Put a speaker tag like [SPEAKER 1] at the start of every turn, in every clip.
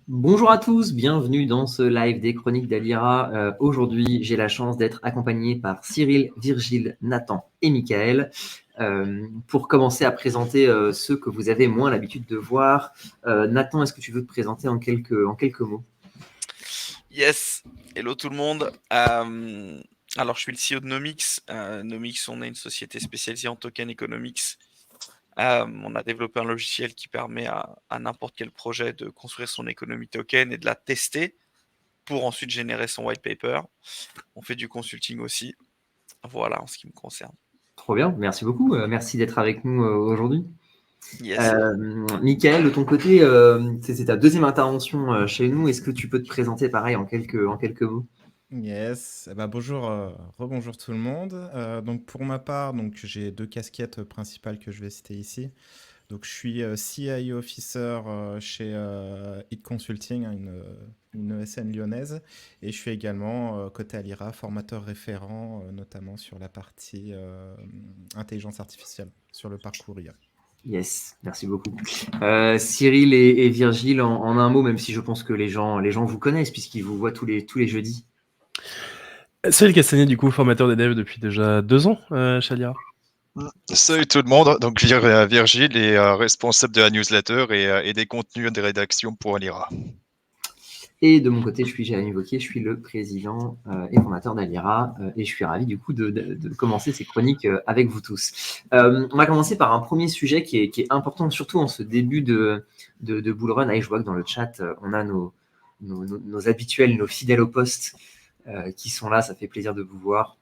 [SPEAKER 1] Bonjour à tous, bienvenue dans ce live des Chroniques d'Alira. Aujourd'hui, j'ai la chance d'être accompagné par Cyril, Virgile, Nathan et Michael pour commencer à présenter ceux que vous avez moins l'habitude de voir. Nathan, est-ce que tu veux te présenter en quelques mots?
[SPEAKER 2] Yes, hello tout le monde. Alors, je suis le CEO de Nomix. Nomix, on est une société spécialisée en token economics. On a développé un logiciel qui permet à n'importe quel projet de construire son économie token et de la tester pour ensuite générer son white paper. On fait du consulting aussi. Voilà, en ce qui me concerne.
[SPEAKER 1] Trop bien, merci beaucoup. Merci d'être avec nous aujourd'hui.
[SPEAKER 2] Yes.
[SPEAKER 1] Michael, de ton côté, c'est ta deuxième intervention chez nous. Est-ce que tu peux te présenter pareil en quelques mots?
[SPEAKER 3] Yes, bonjour, rebonjour tout le monde. Donc pour ma part, donc j'ai deux casquettes principales que je vais citer ici. Donc je suis CIO Officer chez Hit Consulting, hein, une ESN lyonnaise, et je suis également côté Alira, formateur référent, notamment sur la partie intelligence artificielle, sur le parcours IA.
[SPEAKER 1] Yes, merci beaucoup. Cyril et Virgile, en un mot, même si je pense que les gens vous connaissent puisqu'ils vous voient tous les jeudis.
[SPEAKER 4] Cyril Castagnet, du coup, formateur des devs depuis déjà 2 ans chez Alira.
[SPEAKER 5] Salut tout le monde, donc Virgile est responsable de la newsletter et des contenus de rédaction pour Alira.
[SPEAKER 1] Et de mon côté, je suis Jérémy Wauquiez, je suis le président et fondateur d'Alira et je suis ravi du coup de commencer ces chroniques avec vous tous. On va commencer par un premier sujet qui est important, surtout en ce début de Bull Run. Et je vois que dans le chat, on a nos habituels, nos fidèles au poste qui sont là, ça fait plaisir de vous voir.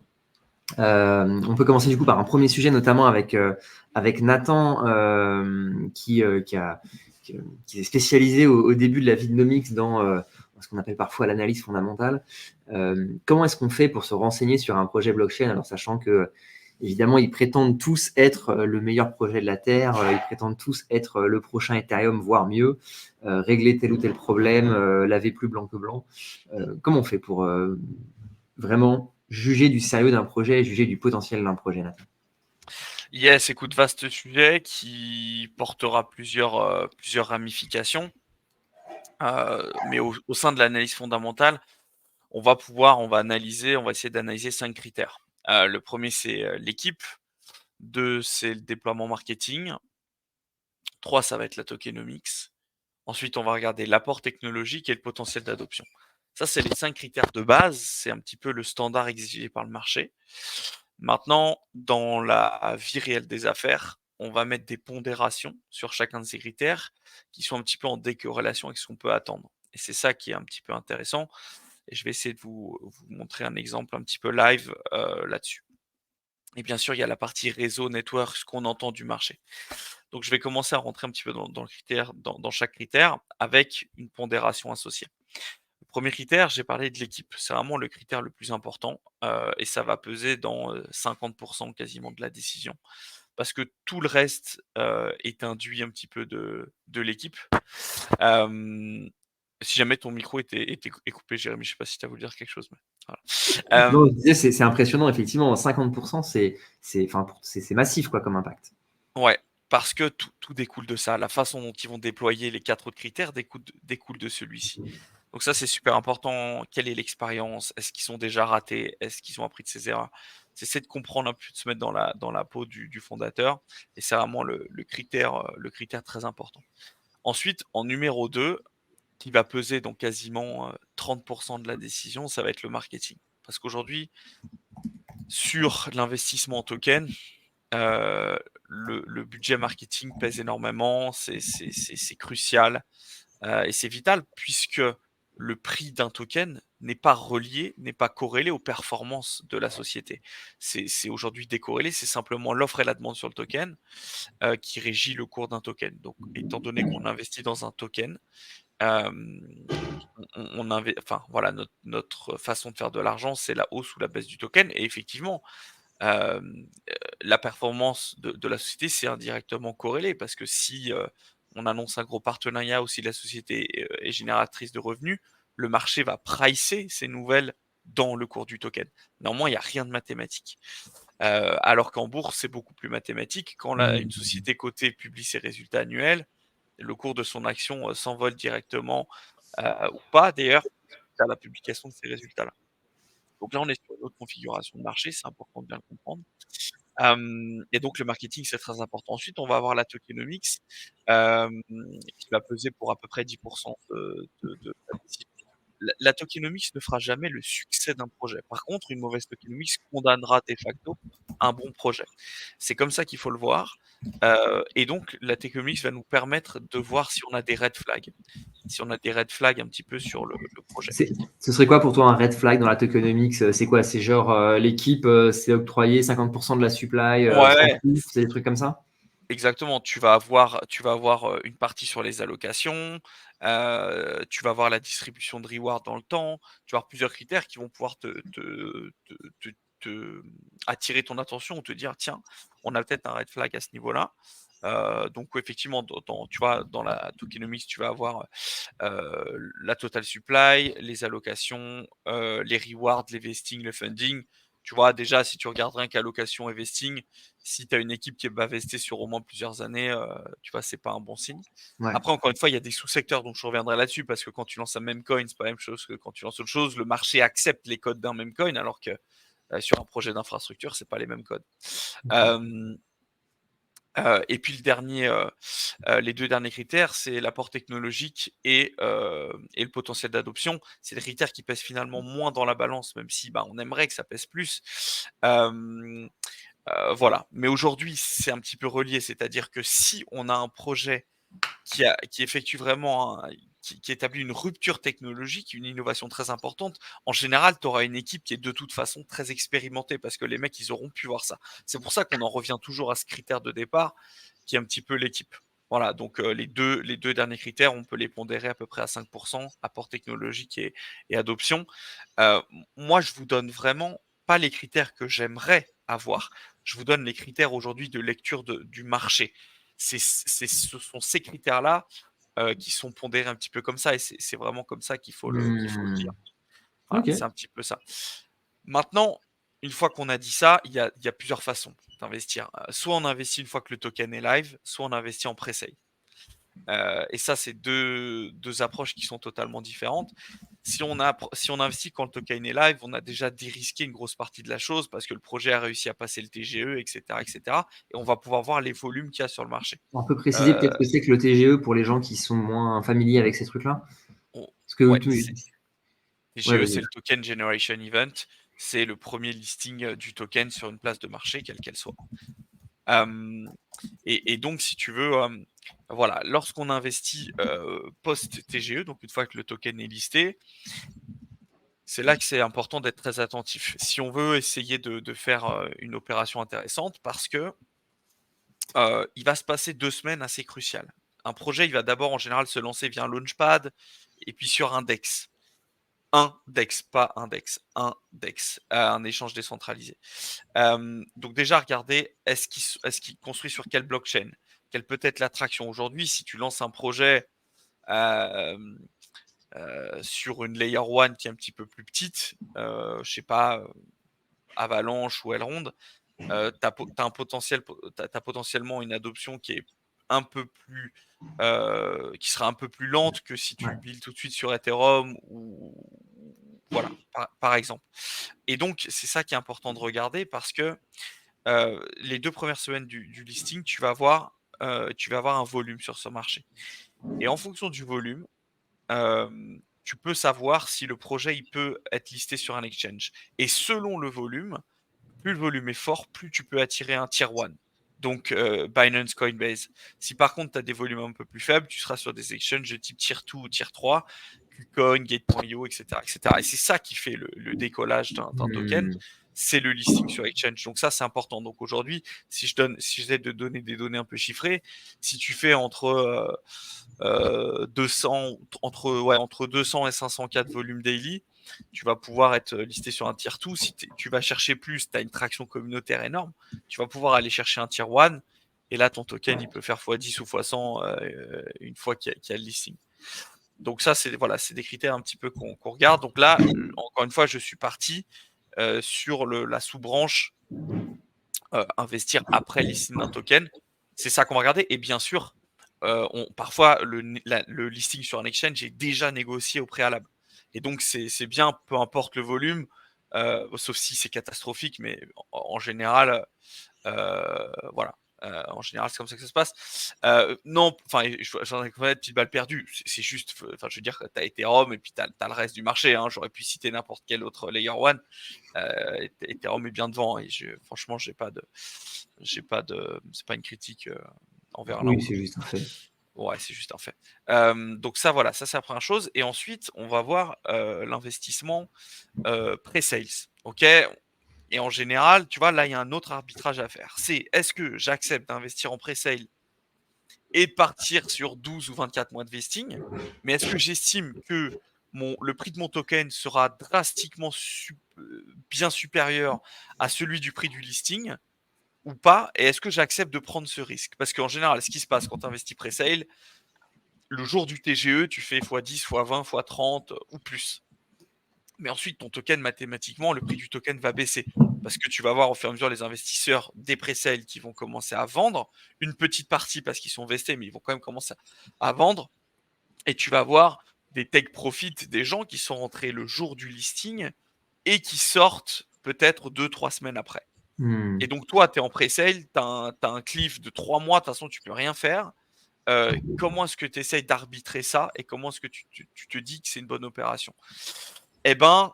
[SPEAKER 1] On peut commencer du coup par un premier sujet, notamment avec Nathan, qui est spécialisé au début de la vie de Nomix dans ce qu'on appelle parfois l'analyse fondamentale. Comment est-ce qu'on fait pour se renseigner sur un projet blockchain, alors sachant que évidemment ils prétendent tous être le meilleur projet de la Terre, ils prétendent tous être le prochain Ethereum, voire mieux, régler tel ou tel problème, laver plus blanc que blanc. Comment on fait pour vraiment juger du sérieux d'un projet et juger du potentiel d'un projet, Nathan?
[SPEAKER 2] Yes, écoute, vaste sujet qui portera plusieurs ramifications. Mais au sein de l'analyse fondamentale, on va essayer d'analyser 5 critères. Le premier, c'est l'équipe. 2, c'est le déploiement marketing. 3, ça va être la tokenomics. Ensuite, on va regarder l'apport technologique et le potentiel d'adoption. Ça, c'est les 5 critères de base. C'est un petit peu le standard exigé par le marché. Maintenant, dans la vie réelle des affaires, on va mettre des pondérations sur chacun de ces critères qui sont un petit peu en décorrélation avec ce qu'on peut attendre. Et c'est ça qui est un petit peu intéressant. Et je vais essayer de vous montrer un exemple un petit peu live là-dessus. Et bien sûr, il y a la partie réseau, network, ce qu'on entend du marché. Donc, je vais commencer à rentrer un petit peu dans chaque critère avec une pondération associée. Le premier critère, j'ai parlé de l'équipe. C'est vraiment le critère le plus important et ça va peser dans 50% quasiment de la décision. Parce que tout le reste est induit un petit peu de l'équipe. Si jamais ton micro est coupé, Jérémy, je sais pas si tu as voulu dire quelque chose. Mais voilà.
[SPEAKER 1] Non, je disais, c'est impressionnant, effectivement. 50%, c'est massif quoi, comme impact.
[SPEAKER 2] Ouais, parce que tout découle de ça. La façon dont ils vont déployer les 4 autres critères découle de celui-ci. Donc ça, c'est super important. Quelle est l'expérience? Est-ce qu'ils sont déjà ratés? Est-ce qu'ils ont appris de ces erreurs? C'est de comprendre un peu, de se mettre dans la peau du fondateur. Et c'est vraiment le critère très important. Ensuite, en numéro 2, qui va peser donc quasiment 30% de la décision, ça va être le marketing. Parce qu'aujourd'hui, sur l'investissement en token, le budget marketing pèse énormément, c'est crucial et c'est vital puisque le prix d'un token n'est pas relié, n'est pas corrélé aux performances de la société. C'est aujourd'hui décorrélé, c'est simplement l'offre et la demande sur le token qui régit le cours d'un token. Donc, étant donné qu'on investit dans un token, euh, enfin voilà, notre façon de faire de l'argent, c'est la hausse ou la baisse du token. Et effectivement, euh, la performance de la société, c'est indirectement corrélé parce que si on annonce un gros partenariat ou si la société est génératrice de revenus, le marché va pricer ces nouvelles dans le cours du token. Néanmoins, il n'y a rien de mathématique. Alors qu'en bourse, c'est beaucoup plus mathématique. Quand une société cotée publie ses résultats annuels, le cours de son action s'envole directement ou pas d'ailleurs, à la publication de ces résultats-là. Donc là, on est sur une autre configuration de marché, c'est important de bien le comprendre. Et donc le marketing, c'est très important. Ensuite, on va avoir la tokenomics, qui va peser pour à peu près 10 de la décision. La tokenomics ne fera jamais le succès d'un projet. Par contre, une mauvaise tokenomics condamnera de facto un bon projet. C'est comme ça qu'il faut le voir. Et donc la tokenomics va nous permettre de voir si on a des red flags. Si on a des red flags un petit peu sur le projet.
[SPEAKER 1] Ce serait quoi pour toi un red flag dans la tokenomics? C'est quoi? C'est genre l'équipe s'est octroyé 50% de la supply,
[SPEAKER 2] Ouais,
[SPEAKER 1] c'est des trucs comme ça?
[SPEAKER 2] exactement. Tu vas avoir une partie sur les allocations, tu vas avoir la distribution de reward dans le temps, tu vas avoir plusieurs critères qui vont pouvoir te attirer ton attention ou te dire: «Tiens, on a peut-être un red flag à ce niveau-là». Donc oui, effectivement, tu vois, dans la tokenomics, tu vas avoir, la total supply, les allocations, les rewards, les vesting, le funding. Tu vois, déjà, si tu regardes rien qu'allocation et vesting, si tu as une équipe qui va vester sur au moins plusieurs années, tu vois, c'est pas un bon signe.
[SPEAKER 1] Ouais.
[SPEAKER 2] Après, encore une fois, il y a des sous-secteurs, donc je reviendrai là-dessus parce que quand tu lances un meme coin, c'est pas la même chose que quand tu lances autre chose. Le marché accepte les codes d'un meme coin alors que sur un projet d'infrastructure, c'est pas les mêmes codes. Euh, et puis les 2 derniers critères, c'est l'apport technologique et le potentiel d'adoption. C'est des critères qui pèsent finalement moins dans la balance, même si, bah, on aimerait que ça pèse plus. Hem, voilà. Mais aujourd'hui, c'est un petit peu relié, c'est-à-dire que si on a un projet qui effectue vraiment qui établit une rupture technologique, une innovation très importante, en général, tu auras une équipe qui est de toute façon très expérimentée parce que les mecs, ils auront pu voir ça. C'est pour ça qu'on en revient toujours à ce critère de départ qui est un petit peu l'équipe. Voilà, donc les deux derniers critères, on peut les pondérer à peu près à 5%, apport technologique et adoption. Moi, je vous donne vraiment pas les critères que j'aimerais avoir. Je vous donne les critères aujourd'hui de lecture du marché. Ce sont ces critères-là qui sont pondérés un petit peu comme ça, et c'est vraiment comme ça qu'il faut le dire. Voilà,
[SPEAKER 1] Ok.
[SPEAKER 2] c'est un petit peu ça. Maintenant, une fois qu'on a dit ça, il y a plusieurs façons d'investir. Soit on investit une fois que le token est live, soit on investit en pre-sale. Et ça, c'est deux approches qui sont totalement différentes. Si on investit quand le token est live, on a déjà dérisqué une grosse partie de la chose parce que le projet a réussi à passer le TGE, etc., etc. Et on va pouvoir voir les volumes qu'il y a sur le marché.
[SPEAKER 1] On peut préciser
[SPEAKER 2] Euh,
[SPEAKER 1] peut-être que c'est que le TGE pour les gens qui sont moins familiers avec ces trucs-là?
[SPEAKER 2] on-
[SPEAKER 1] Parce que
[SPEAKER 2] ouais,
[SPEAKER 1] tout... Ouais,
[SPEAKER 2] TGE, c'est
[SPEAKER 1] vas-y.
[SPEAKER 2] le Token Generation Event. C'est le premier listing du token sur une place de marché, quelle qu'elle soit. Euh, et donc, si tu veux, voilà, lorsqu'on investit post-TGE, donc une fois que le token est listé, c'est là que c'est important d'être très attentif. Si on veut essayer de faire une opération intéressante, parce que il va se passer 2 semaines assez cruciales. Un projet, il va d'abord en général se lancer via un launchpad et puis sur un DEX. Un DEX, pas un DEX, un DEX, un échange décentralisé. Donc déjà, regardez, est-ce qu'il construit sur quelle blockchain? Quelle peut être l'attraction? Aujourd'hui, si tu lances un projet euh, sur une layer 1 qui est un petit peu plus petite, je sais pas, Avalanche ou Elrond, t'as potentiellement une adoption qui est un peu plus, qui sera un peu plus lente que si tu
[SPEAKER 1] Ouais.
[SPEAKER 2] builds tout de suite sur Ethereum ou voilà, par exemple. Et donc, c'est ça qui est important de regarder parce que les 2 premières semaines du listing, tu vas avoir un volume sur ce marché. Et en fonction du volume, tu peux savoir si le projet il peut être listé sur un exchange. Et selon le volume, plus le volume est fort, plus tu peux attirer un tier 1. Donc Binance, Coinbase. Si par contre tu as des volumes un peu plus faibles, tu seras sur des exchanges de type tier 2 ou tier 3, KuCoin, Gate.io, etc., etc. Et c'est ça qui fait le décollage d'un token, c'est le listing sur exchange. Donc ça, c'est important. Donc aujourd'hui, si j'essaie de donner des données un peu chiffrées, si tu fais entre 200, entre 200 et 500 cas de volume daily, tu vas pouvoir être listé sur un tier 2. Si tu vas chercher plus, tu as une traction communautaire énorme, tu vas pouvoir aller chercher un tier 1. Et là, ton token, il peut faire x10 ou x100 une fois qu'il y a le listing. Donc ça, c'est des critères un petit peu qu'on regarde. Donc là, encore une fois, je suis parti sur la sous-branche investir après le listing d'un token. C'est ça qu'on va regarder. Et bien sûr, parfois le listing sur un exchange est déjà négocié au préalable. Et donc c'est bien, peu importe le volume, sauf si c'est catastrophique, mais en général, voilà. En général, c'est comme ça que ça se passe. Non, enfin, j'en ai connaître petite balle perdue. C'est juste, enfin, je veux dire, tu as Ethereum et puis tu as le reste du marché. Hein. J'aurais pu citer n'importe quel autre Layer 1. Ethereum est bien devant et franchement, c'est pas une critique envers l'un
[SPEAKER 1] Oui,
[SPEAKER 2] ou
[SPEAKER 1] c'est
[SPEAKER 2] l'autre.
[SPEAKER 1] juste un fait.
[SPEAKER 2] Ouais, c'est juste un fait. Donc ça, voilà, ça c'est la première chose. Et ensuite, on va voir l'investissement pre-sales. OK? Et en général, tu vois, là, il y a un autre arbitrage à faire. C'est est-ce que j'accepte d'investir en pre-sale et de partir sur 12 ou 24 mois de vesting, mais est-ce que j'estime que le prix de mon token sera drastiquement bien supérieur à celui du prix du listing ou pas? Et est-ce que j'accepte de prendre ce risque? Parce qu'en général, ce qui se passe quand tu investis pre-sale, le jour du TGE, tu fais x10, x20, x30 ou plus. Mais ensuite, ton token, mathématiquement, le prix du token va baisser. Parce que tu vas voir au fur et à mesure les investisseurs des pre-sales qui vont commencer à vendre, une petite partie parce qu'ils sont vestés, mais ils vont quand même commencer à vendre. Et tu vas voir des take profit, des gens qui sont rentrés le jour du listing et qui sortent peut-être 2-3 semaines après. Et donc, toi, tu es en pre-sale, tu as un cliff de 3 mois, de toute façon, tu peux rien faire. Comment est-ce que tu essayes d'arbitrer ça et comment est-ce que tu te dis que c'est une bonne opération? Eh ben,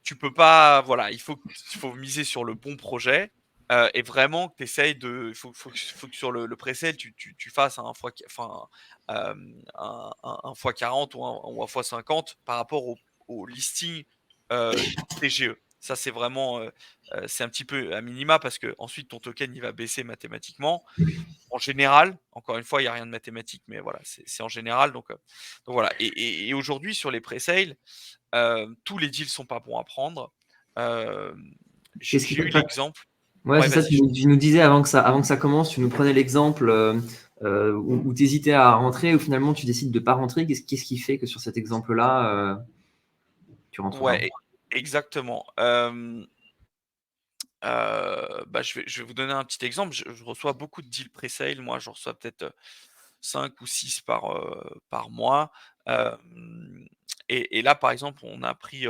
[SPEAKER 2] tu peux pas, voilà, il faut miser sur le bon projet et vraiment que tu essayes de, faut que sur le pre-sale, tu fasses un fois, enfin, un fois 40 ou un fois 50 par rapport au listing TGE. Ça, c'est vraiment, c'est un petit peu à minima parce que ensuite ton token il va baisser mathématiquement. En général, encore une fois, il n'y a rien de mathématique, mais voilà, c'est en général. Donc voilà. Et aujourd'hui, sur les pre-sales, tous les deals sont pas bons à prendre.
[SPEAKER 1] Qu'est-ce qui
[SPEAKER 2] J'ai eu
[SPEAKER 1] t'a-
[SPEAKER 2] l'exemple.
[SPEAKER 1] Ouais,
[SPEAKER 2] Ouais,
[SPEAKER 1] c'est ça,
[SPEAKER 2] vas-y.
[SPEAKER 1] tu nous disais avant que ça commence, tu nous prenais l'exemple où tu hésitais à rentrer, ou finalement tu décides de ne pas rentrer. Qu'est-ce qui fait que sur cet exemple-là, tu rentres pas?
[SPEAKER 2] Ouais, exactement. Bah, je vais vous donner un petit exemple. Je reçois beaucoup de deals pre-sale. Moi, je reçois peut-être 5 ou 6 par mois. Et là, par exemple, on a pris,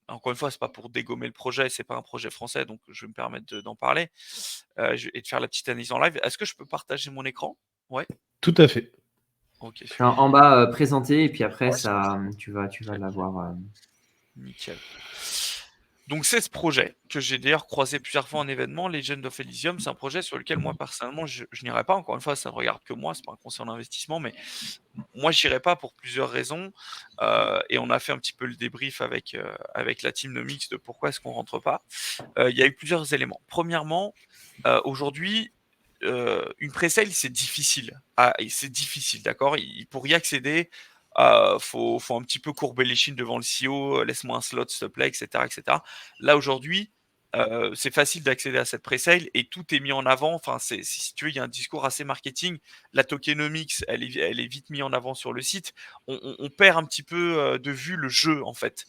[SPEAKER 2] encore une fois, c'est pas pour dégommer le projet, c'est pas un projet français, donc je vais me permettre d'en parler et de faire la petite analyse en live. Est-ce que je peux partager mon écran? Ouais,
[SPEAKER 4] Tout à fait.
[SPEAKER 2] ok,
[SPEAKER 1] En
[SPEAKER 2] super.
[SPEAKER 1] bas, présenter, et puis après,
[SPEAKER 2] Ouais,
[SPEAKER 1] ça, tu vas
[SPEAKER 2] nickel,
[SPEAKER 1] l'avoir.
[SPEAKER 2] nickel. Donc c'est ce projet que j'ai d'ailleurs croisé plusieurs fois en événement, Legend of Elysium. C'est un projet sur lequel moi personnellement je n'irai pas. Encore une fois, ça ne regarde que moi, c'est pas un conseil en investissement, mais moi j'irai pas pour plusieurs raisons. Et on a fait un petit peu le débrief avec la team Nomix de pourquoi est-ce qu'on rentre pas. Il y a eu plusieurs éléments. Premièrement, aujourd'hui, une presale c'est difficile. Ah, c'est difficile, d'accord. Pour y accéder, faut un petit peu courber les chines devant le CEO, laisse-moi un slot, s'il te plaît, etc., etc. Là, aujourd'hui, c'est facile d'accéder à cette presale et tout est mis en avant. Enfin, si tu veux, il y a un discours assez marketing. La tokenomics, elle est vite mise en avant sur le site. On perd un petit peu de vue le jeu, en fait.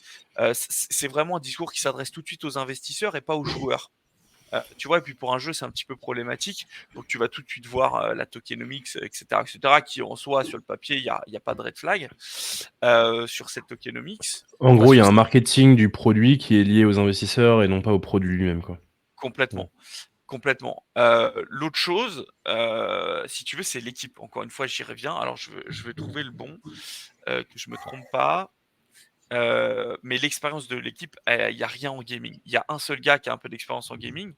[SPEAKER 2] C'est vraiment un discours qui s'adresse tout de suite aux investisseurs et pas aux joueurs. Tu vois, et puis pour un jeu, c'est un petit peu problématique. Donc, tu vas tout de suite voir la tokenomics, etc., qui en soi, sur le papier, il y a pas de red flag sur cette tokenomics.
[SPEAKER 4] En
[SPEAKER 2] Parce
[SPEAKER 4] gros, il y
[SPEAKER 2] que
[SPEAKER 4] a un
[SPEAKER 2] c'est
[SPEAKER 4] marketing du produit qui est lié aux investisseurs et non pas au produit lui-même, quoi.
[SPEAKER 2] complètement. Complètement. L'autre chose, si tu veux, c'est l'équipe. Encore une fois, j'y reviens. Alors, je veux trouver le bon, que je me trompe pas. Mais l'expérience de l'équipe, il n'y a rien en gaming. Il y a un seul gars qui a un peu d'expérience en gaming.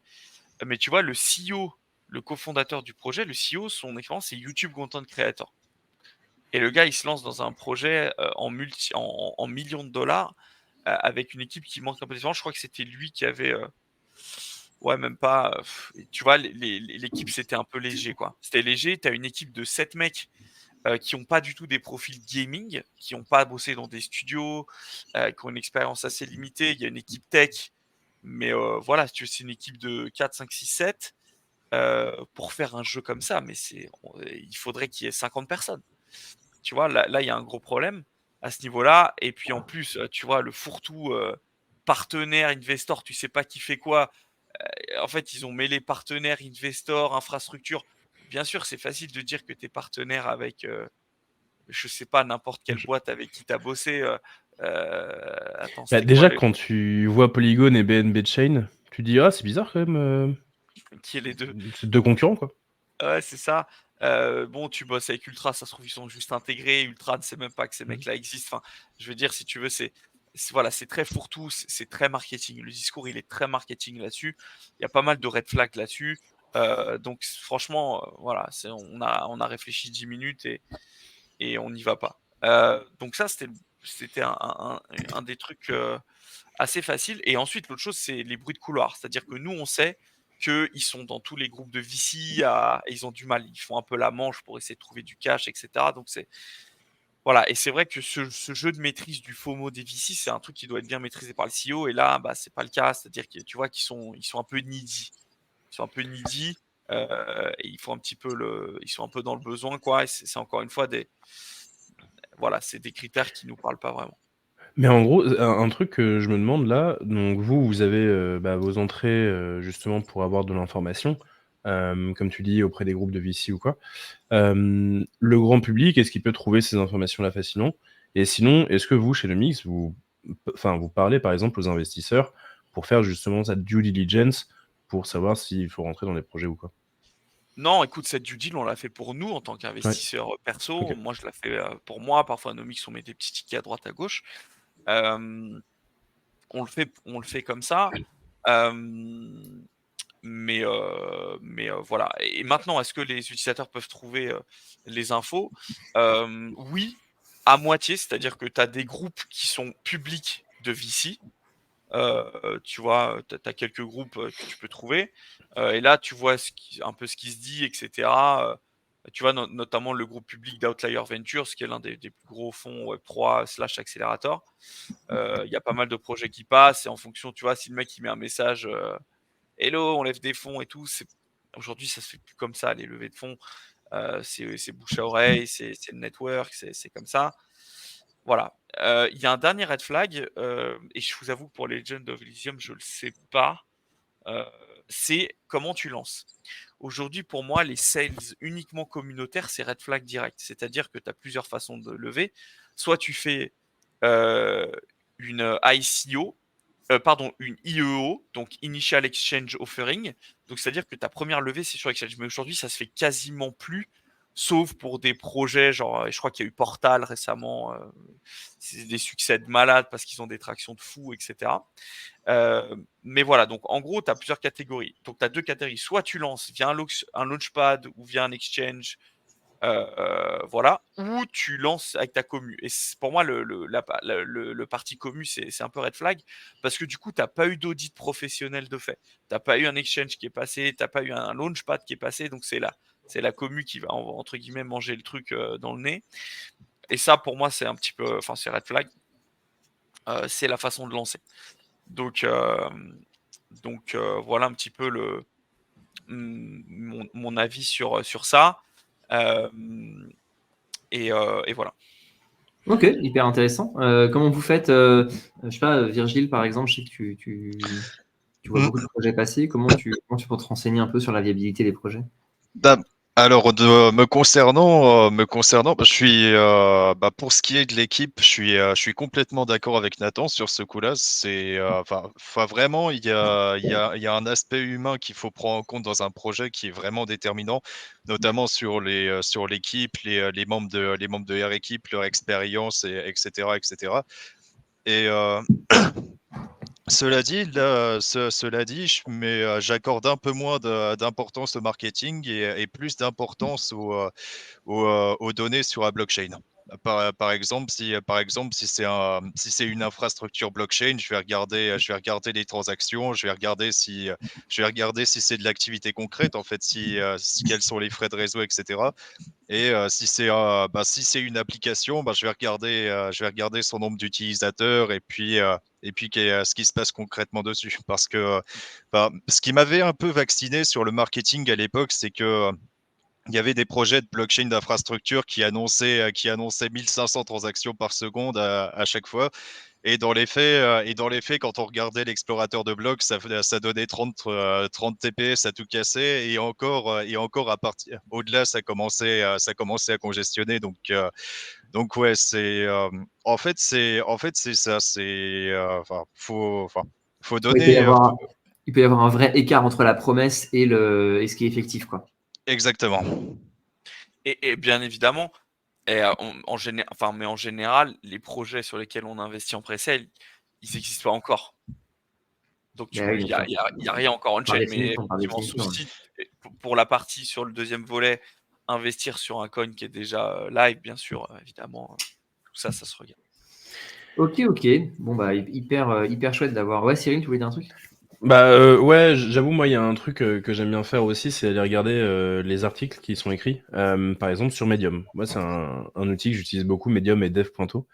[SPEAKER 2] Mais tu vois, le CEO, le cofondateur du projet, le CEO, son expérience, c'est YouTube Content Creator. Et le gars, il se lance dans un projet en millions de dollars avec une équipe qui manque un peu d'expérience. Je crois que c'était lui qui avait. Ouais, même pas. Tu vois, l'équipe, c'était un peu léger, quoi. C'était léger. Tu as une équipe de 7 mecs qui n'ont pas du tout des profils gaming, qui n'ont pas bossé dans des studios, qui ont une expérience assez limitée. Il y a une équipe tech, mais voilà, si tu veux, c'est une équipe de 4, 5, 6, 7 pour faire un jeu comme ça. Mais il faudrait qu'il y ait 50 personnes. Tu vois, là, il y a un gros problème à ce niveau-là. Et puis en plus, tu vois, le fourre-tout partenaire, investor, tu sais pas qui fait quoi. En fait, ils ont mêlé partenaire, investor, infrastructure. bien sûr, c'est facile de dire que tu es partenaire avec, je sais pas, n'importe quelle
[SPEAKER 4] Je-
[SPEAKER 2] boîte avec qui tu as bossé. Attends,
[SPEAKER 4] Bah,
[SPEAKER 2] c'était quoi
[SPEAKER 4] déjà, quand tu vois Polygon et BNB Chain, tu dis, ah, c'est bizarre quand même,
[SPEAKER 2] qui est les deux?
[SPEAKER 4] c'est deux concurrents, quoi.
[SPEAKER 2] Ouais, c'est ça. Bon, tu bosses avec Ultra, ça se trouve, ils sont juste intégrés. Ultra ne sait même pas que ces
[SPEAKER 4] Mhm.
[SPEAKER 2] mecs-là existent. Enfin, je veux dire, si tu veux, voilà, c'est très fourre-tout, c'est très marketing. Le discours, il est très marketing là-dessus. Il y a pas mal de red flags là-dessus. Donc, franchement, voilà, on a réfléchi 10 minutes et on n'y va pas. Donc ça, c'était un des trucs assez faciles. Et ensuite, l'autre chose, c'est les bruits de couloir. C'est-à-dire que nous, on sait qu'ils sont dans tous les groupes de VC, et ils ont du mal. Ils font un peu la manche pour essayer de trouver du cash, etc. Donc voilà. Et c'est vrai que ce jeu de maîtrise du FOMO des VC, c'est un truc qui doit être bien maîtrisé par le CEO. Et là, bah, c'est pas le cas. C'est-à-dire que tu vois ils sont un peu needy. Ils sont un peu needy. Et ils font un petit peu ils sont un peu dans le besoin, quoi. Et c'est encore une fois voilà, c'est des critères qui nous parlent pas vraiment.
[SPEAKER 4] Mais en gros, un truc que je me demande là, donc vous avez vos entrées justement pour avoir de l'information, comme tu dis, auprès des groupes de VC ou quoi. Le grand public, est-ce qu'il peut trouver ces informations-là facilement? Et sinon, est-ce que vous, chez le Mix, vous parlez par exemple aux investisseurs pour faire justement cette due diligence pour savoir s'il faut rentrer dans les projets ou quoi?
[SPEAKER 2] Non, écoute, cette due deal, on l'a fait pour nous en tant
[SPEAKER 4] Ouais,
[SPEAKER 2] qu'investisseur
[SPEAKER 4] ok.
[SPEAKER 2] perso. Moi, je la fais pour moi. Parfois, nos mix, on met des petits tickets à droite, à gauche. Euh, on le fait comme ça. Euh, mais voilà. Et maintenant, est-ce que les utilisateurs peuvent trouver les infos? Oui, à moitié. C'est-à-dire que tu as des groupes qui sont publics de VC. Tu vois, tu as quelques groupes que tu peux trouver. Et là, tu vois un peu ce qui se dit, etc. Tu vois, notamment le groupe public d'Outlier Ventures, qui est l'un des plus gros fonds Web3/Accelerator. Il y a pas mal de projets qui passent. Et en fonction, tu vois, si le mec il met un message Hello, on lève des fonds et tout, aujourd'hui, ça se fait plus comme ça, les levées de fonds. C'est bouche à oreille, c'est le network, c'est comme ça. Voilà. Il y a un dernier red flag, et je vous avoue que pour Legend of Elysium, je le sais pas. euh, c'est comment tu lances. Aujourd'hui, pour moi, les sales uniquement communautaires, c'est red flag direct. C'est-à-dire que tu as plusieurs façons de lever. Soit tu fais euh, une ICO, pardon, une IEO, donc Initial Exchange Offering. Donc, c'est-à-dire que ta première levée, c'est sur Exchange. Mais aujourd'hui, ça se fait quasiment plus, sauf pour des projets, genre, je crois qu'il y a eu Portal récemment. C'est des succès de malades parce qu'ils ont des tractions de fou, etc. Mais voilà, donc en gros, tu as plusieurs catégories. Donc, tu as deux catégories. Soit tu lances via un launchpad ou via un exchange, voilà, ou tu lances avec ta commu. Et pour moi, le parti commu, c'est un peu red flag parce que du coup, tu n'as pas eu d'audit professionnel de fait. Tu n'as pas eu un exchange qui est passé, tu n'as pas eu un launchpad qui est passé, donc c'est la commu qui va, entre guillemets, manger le truc dans le nez. Et ça, pour moi, c'est un petit peu, enfin, c'est red flag. C'est la façon de lancer. Donc, voilà un petit peu mon avis sur ça. Euh, et voilà.
[SPEAKER 1] Ok, hyper intéressant. Comment vous faites, je sais pas, Virgile, par exemple, je sais que tu vois
[SPEAKER 5] Mm.
[SPEAKER 1] beaucoup de projets passer. Comment tu peux te renseigner un peu sur la viabilité des projets?
[SPEAKER 5] Bah, alors, me concernant, bah, pour ce qui est de l'équipe, je suis complètement d'accord avec Nathan sur ce coup-là. Vraiment, il y a un aspect humain qu'il faut prendre en compte dans un projet qui est vraiment déterminant, notamment sur l'équipe, les membres de leur équipe, leur expérience, etc., etc. Et cela dit, j'accorde un peu moins d'importance au marketing et plus d'importance aux données sur la blockchain. Si c'est une infrastructure blockchain, je vais regarder les transactions, je vais regarder si c'est de l'activité concrète, en fait, quels sont les frais de réseau, etc. Et si c'est une application, je vais regarder son nombre d'utilisateurs et puis ce qui se passe concrètement dessus. Parce que ce qui m'avait un peu vacciné sur le marketing à l'époque, c'est que il y avait des projets de blockchain d'infrastructure qui annonçaient 1500 transactions par seconde à chaque fois. Et dans les faits, quand on regardait l'explorateur de blocs, ça donnait 30 TPS à tout casser. Et encore au-delà, ça commençait à congestionner. Donc ouais, en fait, c'est ça. Faut
[SPEAKER 1] Ouais,
[SPEAKER 5] donner
[SPEAKER 1] il peut y avoir un vrai écart entre la promesse et ce qui est effectif, quoi.
[SPEAKER 5] exactement.
[SPEAKER 2] Et bien évidemment, mais en général, les projets sur lesquels on investit en pré-sale, ils n'existent pas encore. Donc
[SPEAKER 1] Bah oui,
[SPEAKER 2] il
[SPEAKER 1] bien
[SPEAKER 2] n'y a,
[SPEAKER 1] sûr.
[SPEAKER 2] y a rien encore on-chain. Mais
[SPEAKER 1] Par
[SPEAKER 2] effectivement,
[SPEAKER 1] définition.
[SPEAKER 2] sauf si, pour la partie sur le deuxième volet, investir sur un coin qui est déjà live, bien sûr, évidemment, tout ça se regarde.
[SPEAKER 1] Ok. Bon, bah, hyper chouette d'avoir. Ouais, Cyril, tu voulais dire un truc?
[SPEAKER 4] Bah ouais, j'avoue, moi, il y a un truc que j'aime bien faire aussi, c'est aller regarder les articles qui sont écrits, par exemple sur Medium. Moi, c'est un outil que j'utilise beaucoup, Medium et dev.to.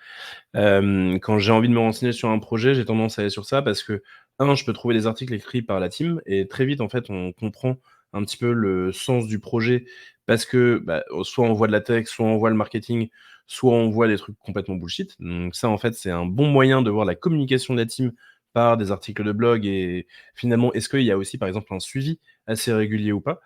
[SPEAKER 4] Quand j'ai envie de me renseigner sur un projet, j'ai tendance à aller sur ça parce que, je peux trouver des articles écrits par la team et très vite, en fait, on comprend un petit peu le sens du projet parce que bah, soit on voit de la tech, soit on voit le marketing, soit on voit des trucs complètement bullshit. Donc ça, en fait, c'est un bon moyen de voir la communication de la team par des articles de blog et finalement, est-ce qu'il y a aussi, par exemple, un suivi assez régulier ou pas.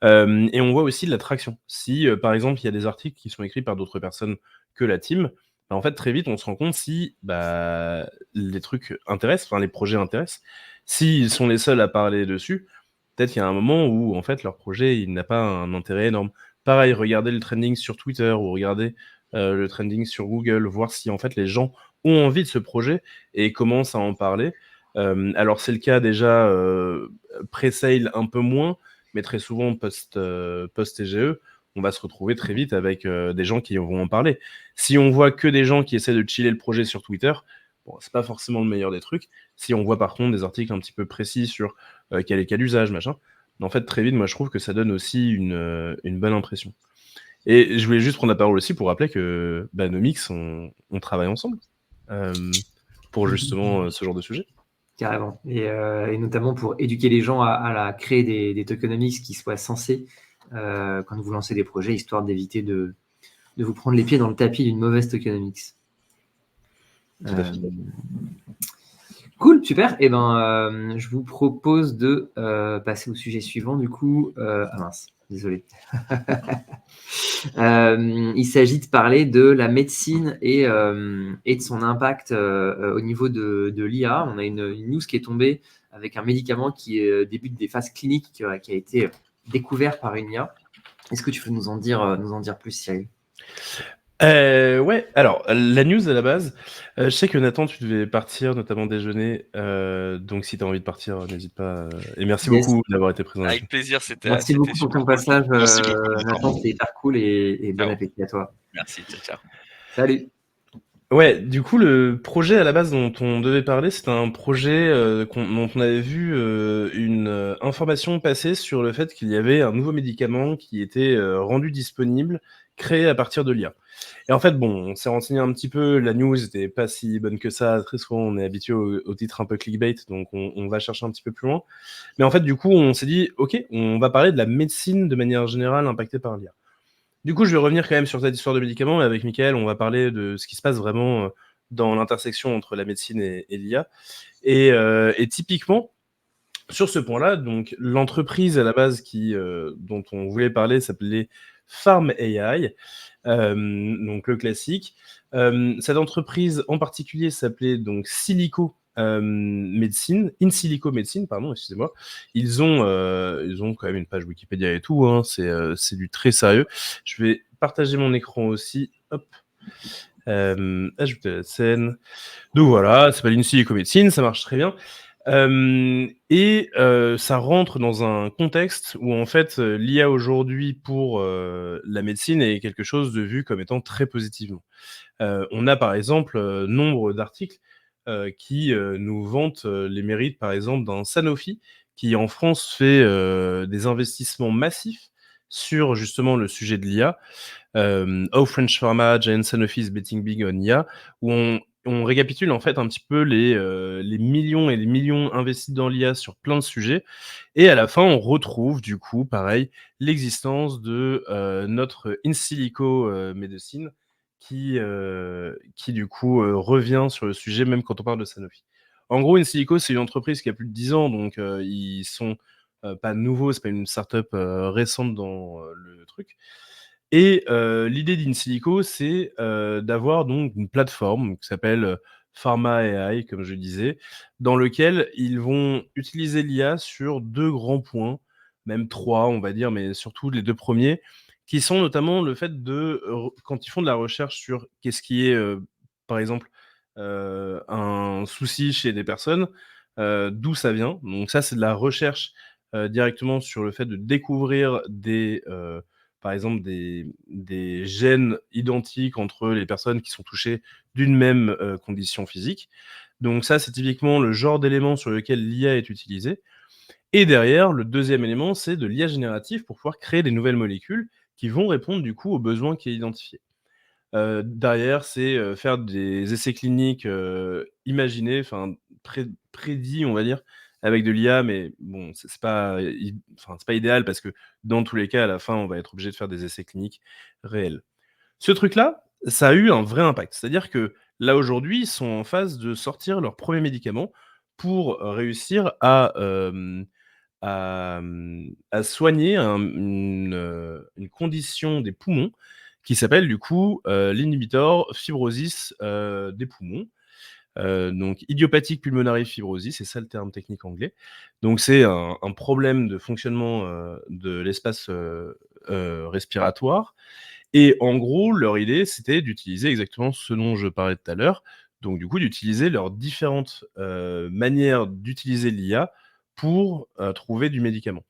[SPEAKER 4] Et on voit aussi de la traction. Si, par exemple, il y a des articles qui sont écrits par d'autres personnes que la team, bah, en fait, très vite, on se rend compte si les trucs intéressent, enfin, les projets intéressent. S'ils sont les seuls à parler dessus, peut-être qu'il y a un moment où, en fait, leur projet, il n'a pas un intérêt énorme. Pareil, regardez le trending sur Twitter ou regardez le trending sur Google, voir si, en fait, les gens ont envie de ce projet et commencent à en parler. Alors, c'est le cas déjà pré-sale un peu moins, mais très souvent post-TGE, on va se retrouver très vite avec des gens qui vont en parler. Si on voit que des gens qui essaient de chiller le projet sur Twitter, bon, c'est pas forcément le meilleur des trucs. Si on voit par contre des articles un petit peu précis sur quel est quel usage, machin, en fait, très vite, moi, je trouve que ça donne aussi une bonne impression. Et je voulais juste prendre la parole aussi pour rappeler que nos mix, on travaille ensemble pour justement ce genre de sujet.
[SPEAKER 1] Carrément. Et notamment pour éduquer les gens à créer des tokenomics qui soient sensés quand vous lancez des projets, histoire d'éviter de vous prendre les pieds dans le tapis d'une mauvaise tokenomics.
[SPEAKER 4] Tout à fait.
[SPEAKER 1] Cool, super. Et je vous propose de passer au sujet suivant. Du coup, mince, désolé. Il s'agit de parler de la médecine et de son impact au niveau de l'IA. On a une news qui est tombée avec un médicament qui débute des phases cliniques qui a été découvert par une IA. Est-ce que tu peux nous en dire plus, Cyril?
[SPEAKER 4] Ouais, alors la news à la base, je sais que Nathan, tu devais partir notamment déjeuner, donc si tu as envie de partir, n'hésite pas. Et merci
[SPEAKER 1] Yes.
[SPEAKER 4] beaucoup d'avoir été présent.
[SPEAKER 2] Avec plaisir, c'était
[SPEAKER 1] Merci beaucoup pour ton
[SPEAKER 2] super cool.
[SPEAKER 1] passage,
[SPEAKER 5] Merci beaucoup,
[SPEAKER 1] Nathan. C'était hyper cool et bon
[SPEAKER 2] Ciao.
[SPEAKER 1] appétit à toi.
[SPEAKER 2] Merci, ciao.
[SPEAKER 1] Salut.
[SPEAKER 4] Ouais, du coup, le projet à la base dont on devait parler, c'était un projet dont on avait vu une information passer sur le fait qu'il y avait un nouveau médicament qui était rendu disponible, créé à partir de l'IA. Et en fait, bon, on s'est renseigné un petit peu, la news n'était pas si bonne que ça. Très souvent, on est habitué au titre un peu clickbait, donc on va chercher un petit peu plus loin. Mais en fait, du coup, on s'est dit, ok, on va parler de la médecine de manière générale impactée par l'IA. Du coup, je vais revenir quand même sur cette histoire de médicaments, et avec Mickaël, on va parler de ce qui se passe vraiment dans l'intersection entre la médecine et l'IA. Et typiquement, sur ce point-là, donc l'entreprise à la base dont on voulait parler s'appelait Farm AI, donc le classique. Cette entreprise en particulier s'appelait donc Silico Medicine, In Silico Medicine, pardon, excusez-moi. Ils ont quand même une page Wikipédia et tout, hein, c'est du très sérieux. Je vais partager mon écran aussi. Hop. Ajouter la scène. Donc voilà, ça s'appelle In Silico Medicine, ça marche très bien. Ça rentre dans un contexte où en fait l'IA aujourd'hui pour la médecine est quelque chose de vu comme étant très positivement. On a par exemple nombre d'articles qui nous vantent les mérites par exemple d'un Sanofi qui en France fait des investissements massifs sur justement le sujet de l'IA. How French Pharma, Giant Sanofi is betting big on IA, où on récapitule en fait un petit peu les millions et les millions investis dans l'IA sur plein de sujets. Et à la fin, on retrouve du coup, pareil, l'existence de notre in silico médecine qui du coup revient sur le sujet même quand on parle de Sanofi. En gros, in silico, c'est une entreprise qui a plus de 10 ans, donc ils sont pas nouveaux, c'est pas une startup récente dans le truc. Et l'idée d'Insilico, c'est d'avoir donc une plateforme qui s'appelle Pharma AI, comme je disais, dans lequel ils vont utiliser l'IA sur 2 grands points, même 3, on va dire, mais surtout les 2 premiers, qui sont notamment le fait de quand ils font de la recherche sur qu'est-ce qui est, par exemple, un souci chez des personnes, d'où ça vient. Donc ça, c'est de la recherche directement sur le fait de découvrir par exemple des gènes identiques entre les personnes qui sont touchées d'une même condition physique. Donc ça, c'est typiquement le genre d'élément sur lequel l'IA est utilisée. Et derrière, le deuxième élément, c'est de l'IA générative pour pouvoir créer des nouvelles molécules qui vont répondre du coup aux besoins qui est identifié. Derrière, c'est faire des essais cliniques imaginés, enfin prédits, on va dire, avec de l'IA, mais bon, c'est pas, c'est pas idéal parce que dans tous les cas, à la fin, on va être obligé de faire des essais cliniques réels. Ce truc-là, ça a eu un vrai impact. C'est-à-dire que là, aujourd'hui, ils sont en phase de sortir leur premier médicament pour réussir à soigner une condition des poumons qui s'appelle du coup l'inhibitor fibrosis des poumons. Donc idiopathique pulmonary fibrosis, c'est ça le terme technique anglais. Donc c'est un problème de fonctionnement de l'espace respiratoire. Et en gros, leur idée, c'était d'utiliser exactement ce dont je parlais tout à l'heure. Donc du coup, d'utiliser leurs différentes manières d'utiliser l'IA pour trouver du médicament.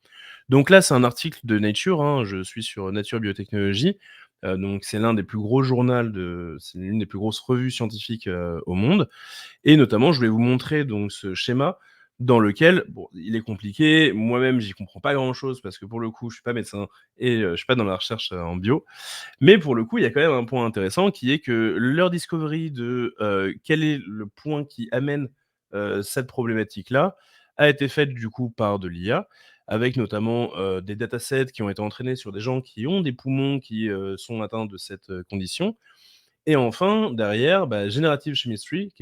[SPEAKER 4] Donc là, c'est un article de Nature, hein, je suis sur Nature Biotechnologie, donc c'est l'une des plus grosses revues scientifiques au monde. Et notamment, je voulais vous montrer donc ce schéma dans lequel, bon, il est compliqué. Moi-même, j'y comprends pas grand-chose parce que pour le coup, je suis pas médecin et je suis pas dans la recherche en bio. Mais pour le coup, il y a quand même un point intéressant qui est que leur discovery de quel est le point qui amène cette problématique-là a été faite du coup par de l'IA, avec notamment des datasets qui ont été entraînés sur des gens qui ont des poumons qui sont atteints de cette condition. Et enfin, derrière, Generative Chemistry,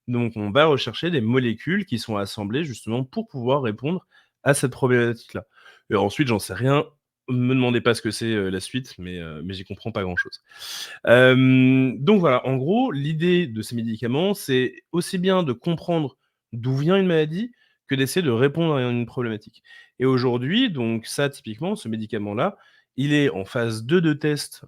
[SPEAKER 4] donc on va rechercher des molécules qui sont assemblées justement pour pouvoir répondre à cette problématique-là. Et ensuite, j'en sais rien, me demandez pas ce que c'est la suite, mais j'y comprends pas grand-chose. Donc voilà, en gros, l'idée de ces médicaments, c'est aussi bien de comprendre d'où vient une maladie que d'essayer de répondre à une problématique. Et aujourd'hui, donc ça, typiquement, ce médicament-là, il est en phase 2 de test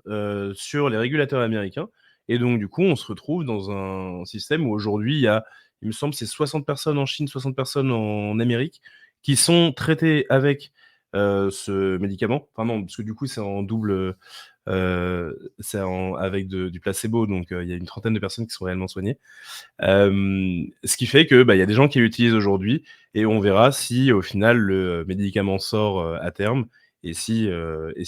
[SPEAKER 4] sur les régulateurs américains. Et donc, du coup, on se retrouve dans un système où aujourd'hui, il me semble, c'est 60 personnes en Chine, 60 personnes en Amérique qui sont traitées avec ce médicament. Enfin non, parce que du coup, c'est en double, avec du placebo, donc il y a une trentaine de personnes qui sont réellement soignées. Ce qui fait que il y a des gens qui l'utilisent aujourd'hui et on verra si au final le médicament sort à terme et si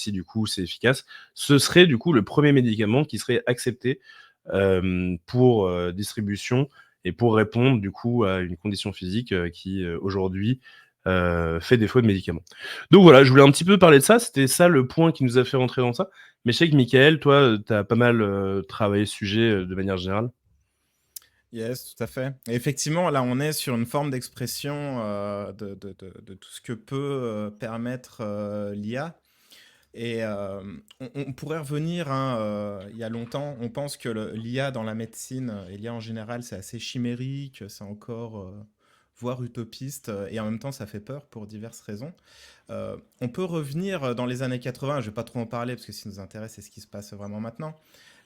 [SPEAKER 4] du coup c'est efficace. Ce serait du coup le premier médicament qui serait accepté pour distribution et pour répondre du coup à une condition physique qui aujourd'hui fait défaut de médicaments. Donc voilà, je voulais un petit peu parler de ça, c'était ça le point qui nous a fait rentrer dans ça. Mais je sais que Michael, toi, tu as pas mal travaillé ce sujet de manière générale.
[SPEAKER 3] Yes, tout à fait. Et effectivement, là, on est sur une forme d'expression de tout ce que peut permettre l'IA. Et on pourrait revenir, hein, il y a longtemps, on pense que l'IA dans la médecine et l'IA en général, c'est assez chimérique, c'est encore voire utopiste, et en même temps, ça fait peur pour diverses raisons. On peut revenir dans les années 80, je ne vais pas trop en parler parce que ce qui nous intéresse, c'est ce qui se passe vraiment maintenant.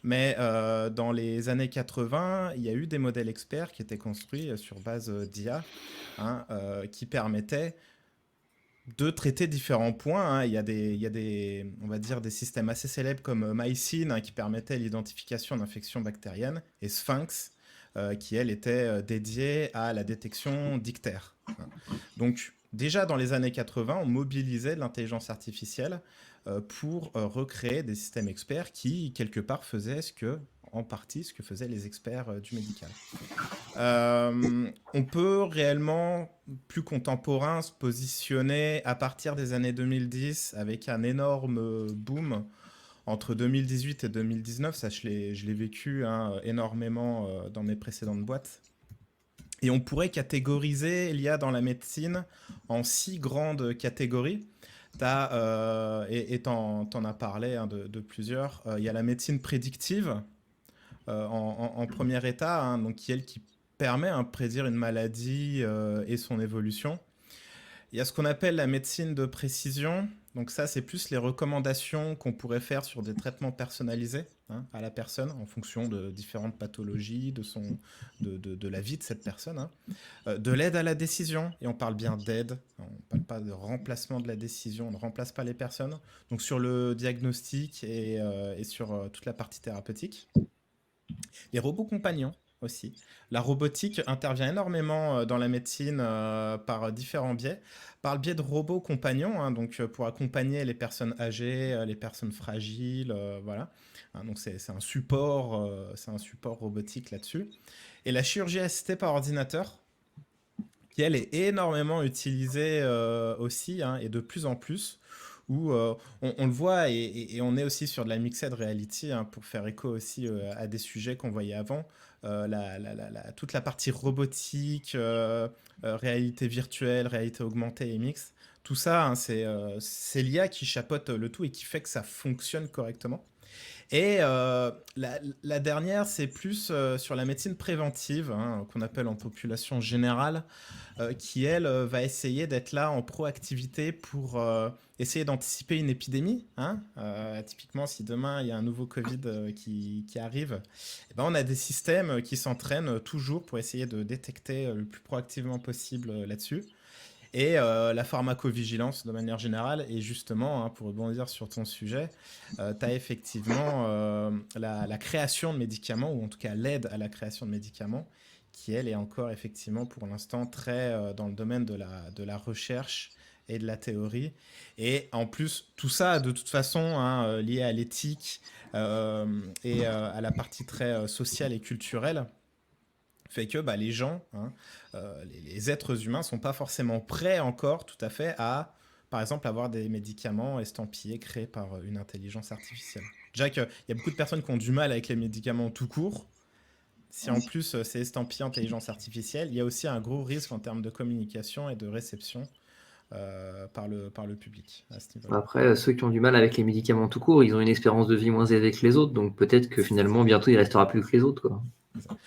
[SPEAKER 3] Mais dans les années 80, il y a eu des modèles experts qui étaient construits sur base d'IA, hein, qui permettaient de traiter différents points, hein. Il y a on va dire, des systèmes assez célèbres comme Mycin, hein, qui permettait l'identification d'infections bactériennes, et Sphinx, qui, elle, était dédiée à la détection d'ictères, hein. Donc, déjà dans les années 80, on mobilisait l'intelligence artificielle pour recréer des systèmes experts qui, quelque part, faisaient ce que, en partie ce que faisaient les experts du médical. On peut réellement, plus contemporain, se positionner à partir des années 2010 avec un énorme boom entre 2018 et 2019. Ça, je l'ai vécu énormément dans mes précédentes boîtes. Et on pourrait catégoriser l'IA dans la médecine en 6 grandes catégories. T'en as parlé de plusieurs. Il y a la médecine prédictive en premier état, donc qui permet de prédire une maladie et son évolution. Il y a ce qu'on appelle la médecine de précision. Donc ça, c'est plus les recommandations qu'on pourrait faire sur des traitements personnalisés à la personne en fonction de différentes pathologies, de la vie de cette personne. De l'aide à la décision, et on parle bien d'aide, on ne parle pas de remplacement de la décision, on ne remplace pas les personnes. Donc sur le diagnostic et sur toute la partie thérapeutique. Les robots compagnons aussi. La robotique intervient énormément dans la médecine par différents biais. Par le biais de robots compagnons, donc pour accompagner les personnes âgées, les personnes fragiles, voilà. Donc c'est un support robotique là-dessus. Et la chirurgie assistée par ordinateur, qui elle est énormément utilisée aussi, et de plus en plus, où on le voit et on est aussi sur de la mixed reality pour faire écho aussi à des sujets qu'on voyait avant. Toute la partie robotique, réalité virtuelle, réalité augmentée et mixte, tout ça, c'est l'IA qui chapeaute le tout et qui fait que ça fonctionne correctement. Et la dernière, c'est plus sur la médecine préventive, qu'on appelle en population générale, qui, elle, va essayer d'être là en proactivité pour essayer d'anticiper une épidémie. Typiquement, si demain, il y a un nouveau Covid qui arrive, eh ben, on a des systèmes qui s'entraînent toujours pour essayer de détecter le plus proactivement possible là-dessus. Et la pharmacovigilance de manière générale. Et justement, pour rebondir sur ton sujet, tu as effectivement la création de médicaments, ou en tout cas l'aide à la création de médicaments, qui elle est encore effectivement pour l'instant très dans le domaine de la recherche et de la théorie. Et en plus, tout ça, de toute façon, lié à l'éthique et à la partie très sociale et culturelle, fait que les gens, les êtres humains sont pas forcément prêts encore tout à fait à, par exemple, avoir des médicaments estampillés créés par une intelligence artificielle. Déjà qu'il y a beaucoup de personnes qui ont du mal avec les médicaments tout court. Si en plus c'est estampillé intelligence artificielle, il y a aussi un gros risque en termes de communication et de réception par le public à ce niveau-là.
[SPEAKER 1] Après, ceux qui ont du mal avec les médicaments tout court, ils ont une espérance de vie moins élevée que les autres, donc peut-être que finalement, bientôt, il restera plus que les autres, quoi.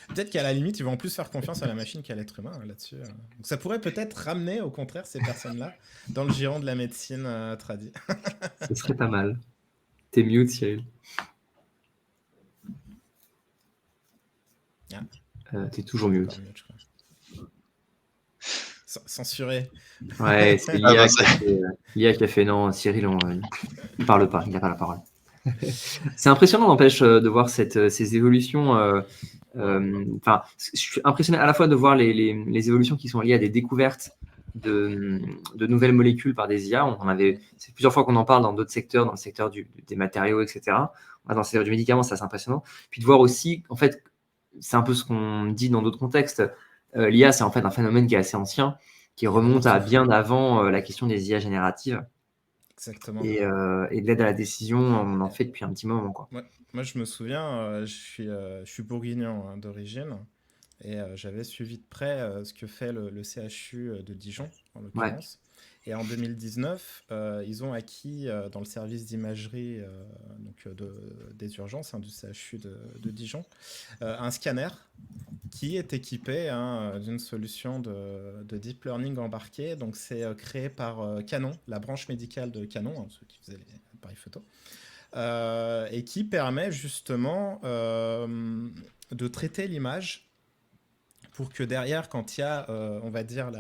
[SPEAKER 3] Peut-être qu'à la limite, ils vont plus faire confiance à la machine qu'à l'être humain là-dessus. Donc ça pourrait peut-être ramener, au contraire, ces personnes-là dans le giron de la médecine tradie.
[SPEAKER 1] Ce serait pas mal. T'es mute, Cyril. T'es toujours mute.
[SPEAKER 3] Encore mieux, je crois. Censuré.
[SPEAKER 1] Ouais, c'est l'IA qui a fait non, Cyril, il parle pas, il n'a pas la parole. C'est impressionnant, n'empêche, de voir ces évolutions. Je suis impressionné à la fois de voir les évolutions qui sont liées à des découvertes de nouvelles molécules par des IA. C'est plusieurs fois qu'on en parle dans d'autres secteurs, dans le secteur des matériaux, etc. Dans le secteur du médicament, c'est assez impressionnant. Puis de voir aussi, en fait, c'est un peu ce qu'on dit dans d'autres contextes. L'IA, c'est en fait un phénomène qui est assez ancien, qui remonte à bien avant la question des IA génératives.
[SPEAKER 3] Exactement.
[SPEAKER 1] Et de l'aide à la décision, on en fait depuis un petit moment, quoi.
[SPEAKER 3] Ouais. Moi, je me souviens, je suis bourguignon d'origine, et j'avais suivi de près ce que fait le CHU de Dijon, en l'occurrence. Ouais. Et en 2019, ils ont acquis dans le service d'imagerie des urgences du CHU de Dijon un scanner qui est équipé d'une solution de deep learning embarqué. Donc, c'est créé par Canon, la branche médicale de Canon, ceux qui faisaient les appareils photo, et qui permet justement de traiter l'image pour que derrière, quand il y a, on va dire,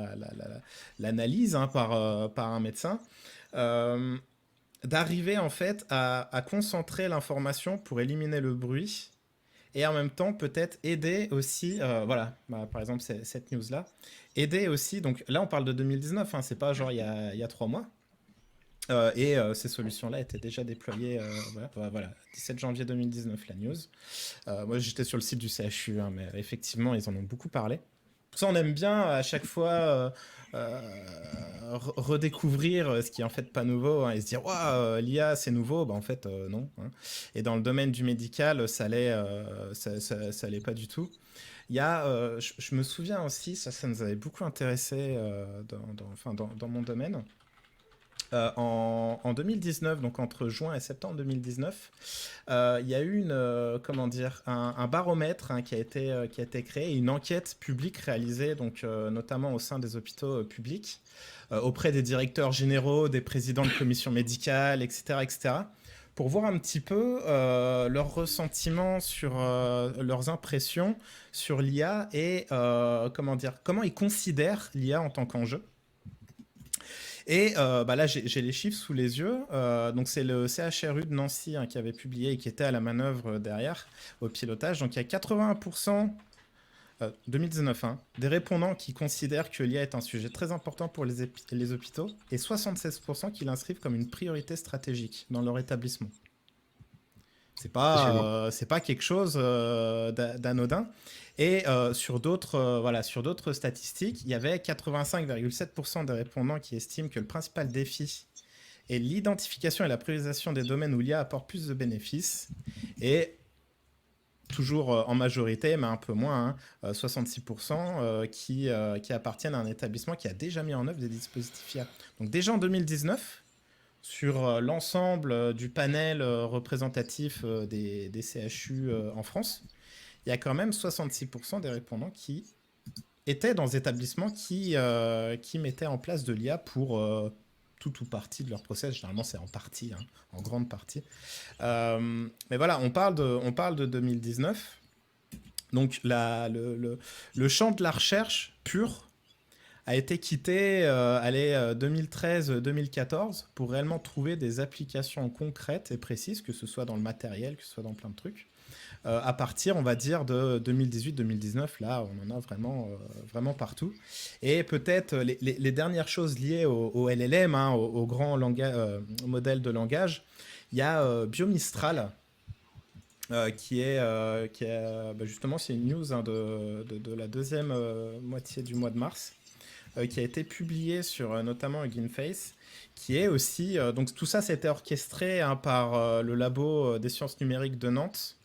[SPEAKER 3] l'analyse par un médecin, d'arriver en fait à concentrer l'information pour éliminer le bruit. Et en même temps, peut-être aider aussi, par exemple, cette news-là, aider aussi, donc là, on parle de 2019, c'est pas genre il y a 3 mois, Et ces solutions-là étaient déjà déployées, voilà, 17 janvier 2019, la news. Moi, j'étais sur le site du CHU, hein, mais effectivement, ils en ont beaucoup parlé. Pour ça, on aime bien à chaque fois redécouvrir ce qui est en fait pas nouveau, hein, et se dire waouh, l'IA c'est nouveau. Bah, en fait, non, hein. Et dans le domaine du médical, ça l'est pas du tout. Il y a, je me souviens aussi, ça nous avait beaucoup intéressé dans mon domaine. En 2019, donc entre juin et septembre 2019, il y a eu comment dire, un baromètre, hein, qui a été créé, une enquête publique réalisée, donc, notamment au sein des hôpitaux publics, auprès des directeurs généraux, des présidents de commissions médicales, etc., etc., pour voir un petit peu leurs ressentiments sur leurs impressions sur l'IA et comment ils considèrent l'IA en tant qu'enjeu. Et là, j'ai les chiffres sous les yeux. Donc, c'est le CHRU de Nancy, hein, qui avait publié et qui était à la manœuvre derrière, au pilotage. Donc, il y a 81%, 2019, hein, des répondants qui considèrent que l'IA est un sujet très important pour les hôpitaux et 76% qui l'inscrivent comme une priorité stratégique dans leur établissement. C'est pas quelque chose d'anodin. Et sur d'autres statistiques, il y avait 85,7% des répondants qui estiment que le principal défi est l'identification et la priorisation des domaines où l'IA apporte plus de bénéfices. Et toujours en majorité, mais un peu moins, hein, 66% qui appartiennent à un établissement qui a déjà mis en œuvre des dispositifs IA. Donc déjà en 2019, sur l'ensemble du panel représentatif des CHU en France, il y a quand même 66% des répondants qui étaient dans des établissements qui mettaient en place de l'IA pour tout ou partie de leur process. Généralement, c'est en partie, hein, en grande partie. Mais voilà, on parle de 2019. Donc, le champ de la recherche pure a été quitté 2013-2014 pour réellement trouver des applications concrètes et précises, que ce soit dans le matériel, que ce soit dans plein de trucs. À partir, on va dire, de 2018-2019, là, on en a vraiment partout. Et peut-être les dernières choses liées au LLM, hein, au grand modèle de langage, il y a Biomistral, justement, c'est une news, hein, de la deuxième moitié du mois de mars, qui a été publié sur notamment Hugging Face, qui est aussi... donc tout ça, c'était orchestré, hein, par le labo des sciences numériques de Nantes,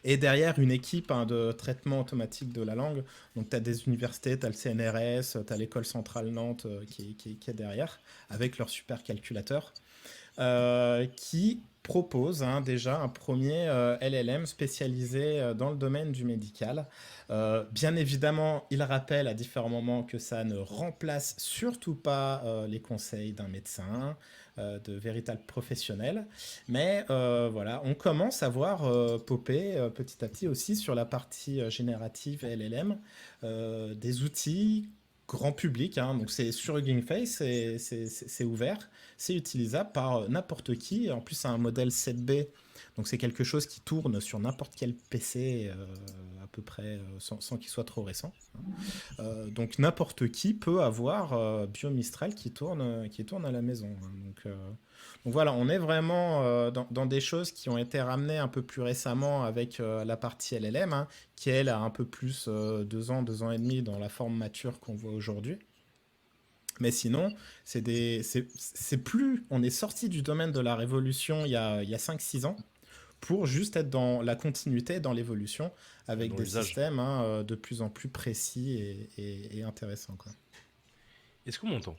[SPEAKER 3] et derrière une équipe, hein, de traitement automatique de la langue. Donc tu as des universités, tu as le CNRS, tu as l'école centrale Nantes qui est derrière, avec leur supercalculateur, qui propose, hein, déjà un premier LLM spécialisé dans le domaine du médical. Bien évidemment, il rappelle à différents moments que ça ne remplace surtout pas les conseils d'un médecin, de véritables professionnels. Mais voilà, on commence à voir popper petit à petit aussi sur la partie générative LLM des outils grand public, hein. Donc c'est sur Hugging Face, c'est ouvert, c'est utilisable par n'importe qui. En plus, c'est un modèle 7B, donc c'est quelque chose qui tourne sur n'importe quel PC à peu près, sans qu'il soit trop récent. Donc n'importe qui peut avoir Biomistral qui tourne à la maison, hein. Donc voilà, on est vraiment dans des choses qui ont été ramenées un peu plus récemment avec la partie LLM, hein, qui elle a un peu plus 2 ans et demi dans la forme mature qu'on voit aujourd'hui. Mais sinon, c'est plus... On est sorti du domaine de la révolution il y a 5-6 ans pour juste être dans la continuité, dans l'évolution, avec
[SPEAKER 4] Dans
[SPEAKER 3] des
[SPEAKER 4] l'usage.
[SPEAKER 3] systèmes, hein, de plus en plus précis et intéressants, quoi.
[SPEAKER 4] Est-ce qu'on m'entend?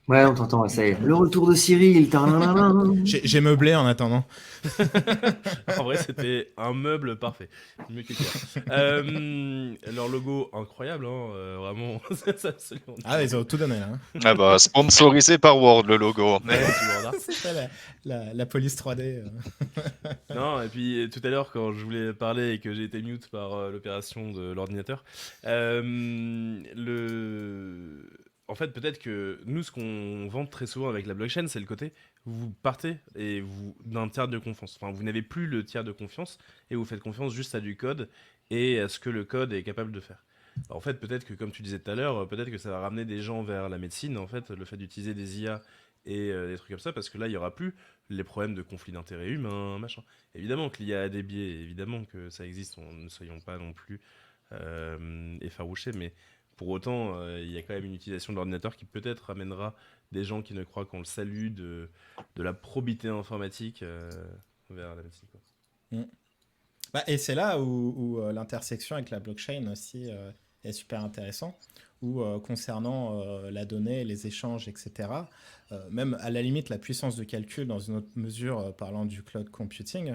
[SPEAKER 1] Ouais, on t'entend, ça y est. Le retour de Cyril. Tadadadam.
[SPEAKER 3] J'ai meublé en attendant.
[SPEAKER 4] En vrai, c'était un meuble parfait. Mieux que clair. Leur logo, incroyable, hein, vraiment. C'est absolument
[SPEAKER 3] Ah, ils ont tout donné, là, hein.
[SPEAKER 5] Ah bah, sponsorisé par Word, le logo.
[SPEAKER 4] Ouais, tu vois, là.
[SPEAKER 3] C'était la police 3D.
[SPEAKER 4] Non, et puis tout à l'heure, quand je voulais parler et que j'ai été mute par l'opération de l'ordinateur, en fait, peut-être que nous, ce qu'on vante très souvent avec la blockchain, c'est le côté, vous partez et d'un tiers de confiance. Enfin, vous n'avez plus le tiers de confiance et vous faites confiance juste à du code et à ce que le code est capable de faire. En fait, peut-être que, comme tu disais tout à l'heure, peut-être que ça va ramener des gens vers la médecine, en fait, le fait d'utiliser des IA et des trucs comme ça, parce que là, il n'y aura plus les problèmes de conflit d'intérêts humains, machin. Évidemment qu'il y a des biais, évidemment que ça existe, ne soyons pas non plus effarouchés, mais pour autant, il y a quand même une utilisation de l'ordinateur qui peut-être amènera des gens qui ne croient qu'on le salue de la probité informatique vers la médecine, quoi.
[SPEAKER 3] Mm. Et c'est là où l'intersection avec la blockchain aussi est super intéressant, où concernant la donnée, les échanges, etc., même à la limite la puissance de calcul dans une autre mesure, parlant du cloud computing,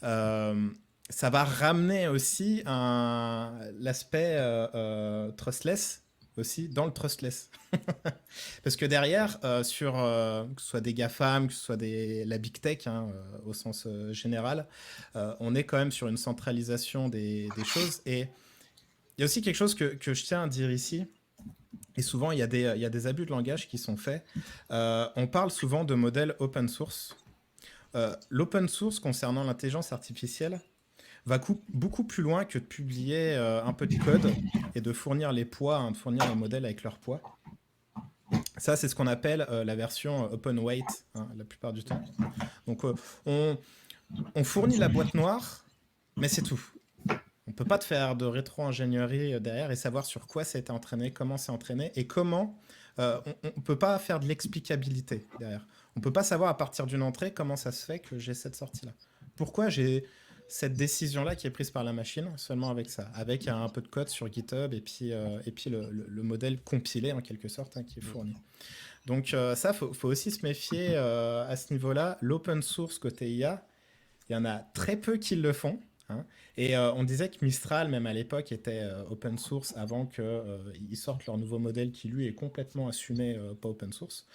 [SPEAKER 3] ça va ramener aussi l'aspect trustless aussi dans le trustless. Parce que derrière, que ce soit des GAFAM, que ce soit la Big Tech, hein, au sens général, on est quand même sur une centralisation des choses. Et il y a aussi quelque chose que je tiens à dire ici. Et souvent, il y a des abus de langage qui sont faits. On parle souvent de modèles open source. L'open source concernant l'intelligence artificielle va beaucoup plus loin que de publier un peu de code et de fournir les poids, hein, de fournir les modèles avec leur poids. Ça, c'est ce qu'on appelle la version open weight, hein, la plupart du temps. Donc, on fournit la boîte noire, mais c'est tout. On ne peut pas te faire de rétro-ingénierie derrière et savoir sur quoi ça a été entraîné, comment c'est entraîné et comment. On ne peut pas faire de l'explicabilité derrière. On ne peut pas savoir à partir d'une entrée comment ça se fait que j'ai cette sortie-là. Pourquoi j'ai cette décision-là qui est prise par la machine seulement avec ça, avec un peu de code sur GitHub et puis le modèle compilé en quelque sorte, hein, qui est fourni. Donc ça, faut aussi se méfier à ce niveau-là. L'open source côté IA, il y en a très peu qui le font. Hein. Et on disait que Mistral, même à l'époque, était open source avant qu'ils sortent leur nouveau modèle qui, lui, est complètement assumé pas open source.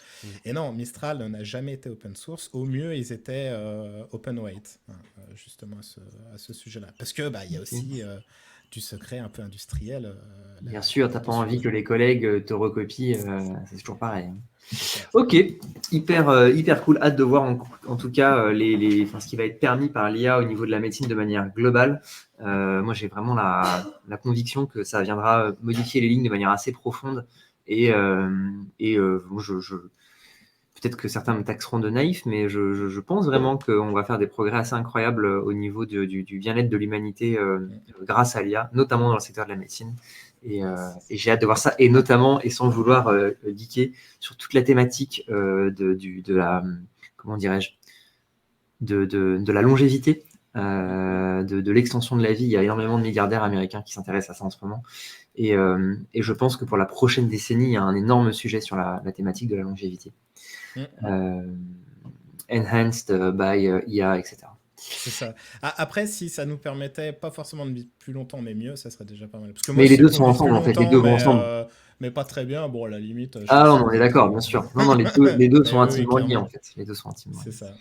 [SPEAKER 3] Et non, Mistral n'a jamais été open source. Au mieux, ils étaient open weight, hein, justement à ce sujet-là. Parce que y a aussi du secret un peu industriel.
[SPEAKER 1] Bien sûr, tu n'as pas envie que les collègues te recopient, c'est toujours pareil. Ok, hyper cool. Hâte de voir en tout cas ce qui va être permis par l'IA au niveau de la médecine de manière globale. Moi, j'ai vraiment la conviction que ça viendra modifier les lignes de manière assez profonde. Peut-être que certains me taxeront de naïf, mais je pense vraiment qu'on va faire des progrès assez incroyables au niveau du bien-être de l'humanité grâce à l'IA, notamment dans le secteur de la médecine. Et j'ai hâte de voir ça, et notamment, et sans vouloir geeker, sur toute la thématique de la longévité, de l'extension de la vie. Il y a énormément de milliardaires américains qui s'intéressent à ça en ce moment. Et je pense que pour la prochaine décennie, il y a un énorme sujet sur la thématique de la longévité. Enhanced by IA, etc.
[SPEAKER 3] C'est ça. Après, si ça nous permettait pas forcément de vivre plus longtemps, mais mieux, ça serait déjà pas mal. Parce que moi,
[SPEAKER 1] mais les deux sont ensemble, en fait. Les deux vont ensemble.
[SPEAKER 3] Mais pas très bien. Bon, à la limite.
[SPEAKER 1] Non, on est d'accord, bien sûr. Non, les deux sont intimement liés, en fait. Les deux sont intimement liés.
[SPEAKER 3] C'est ça.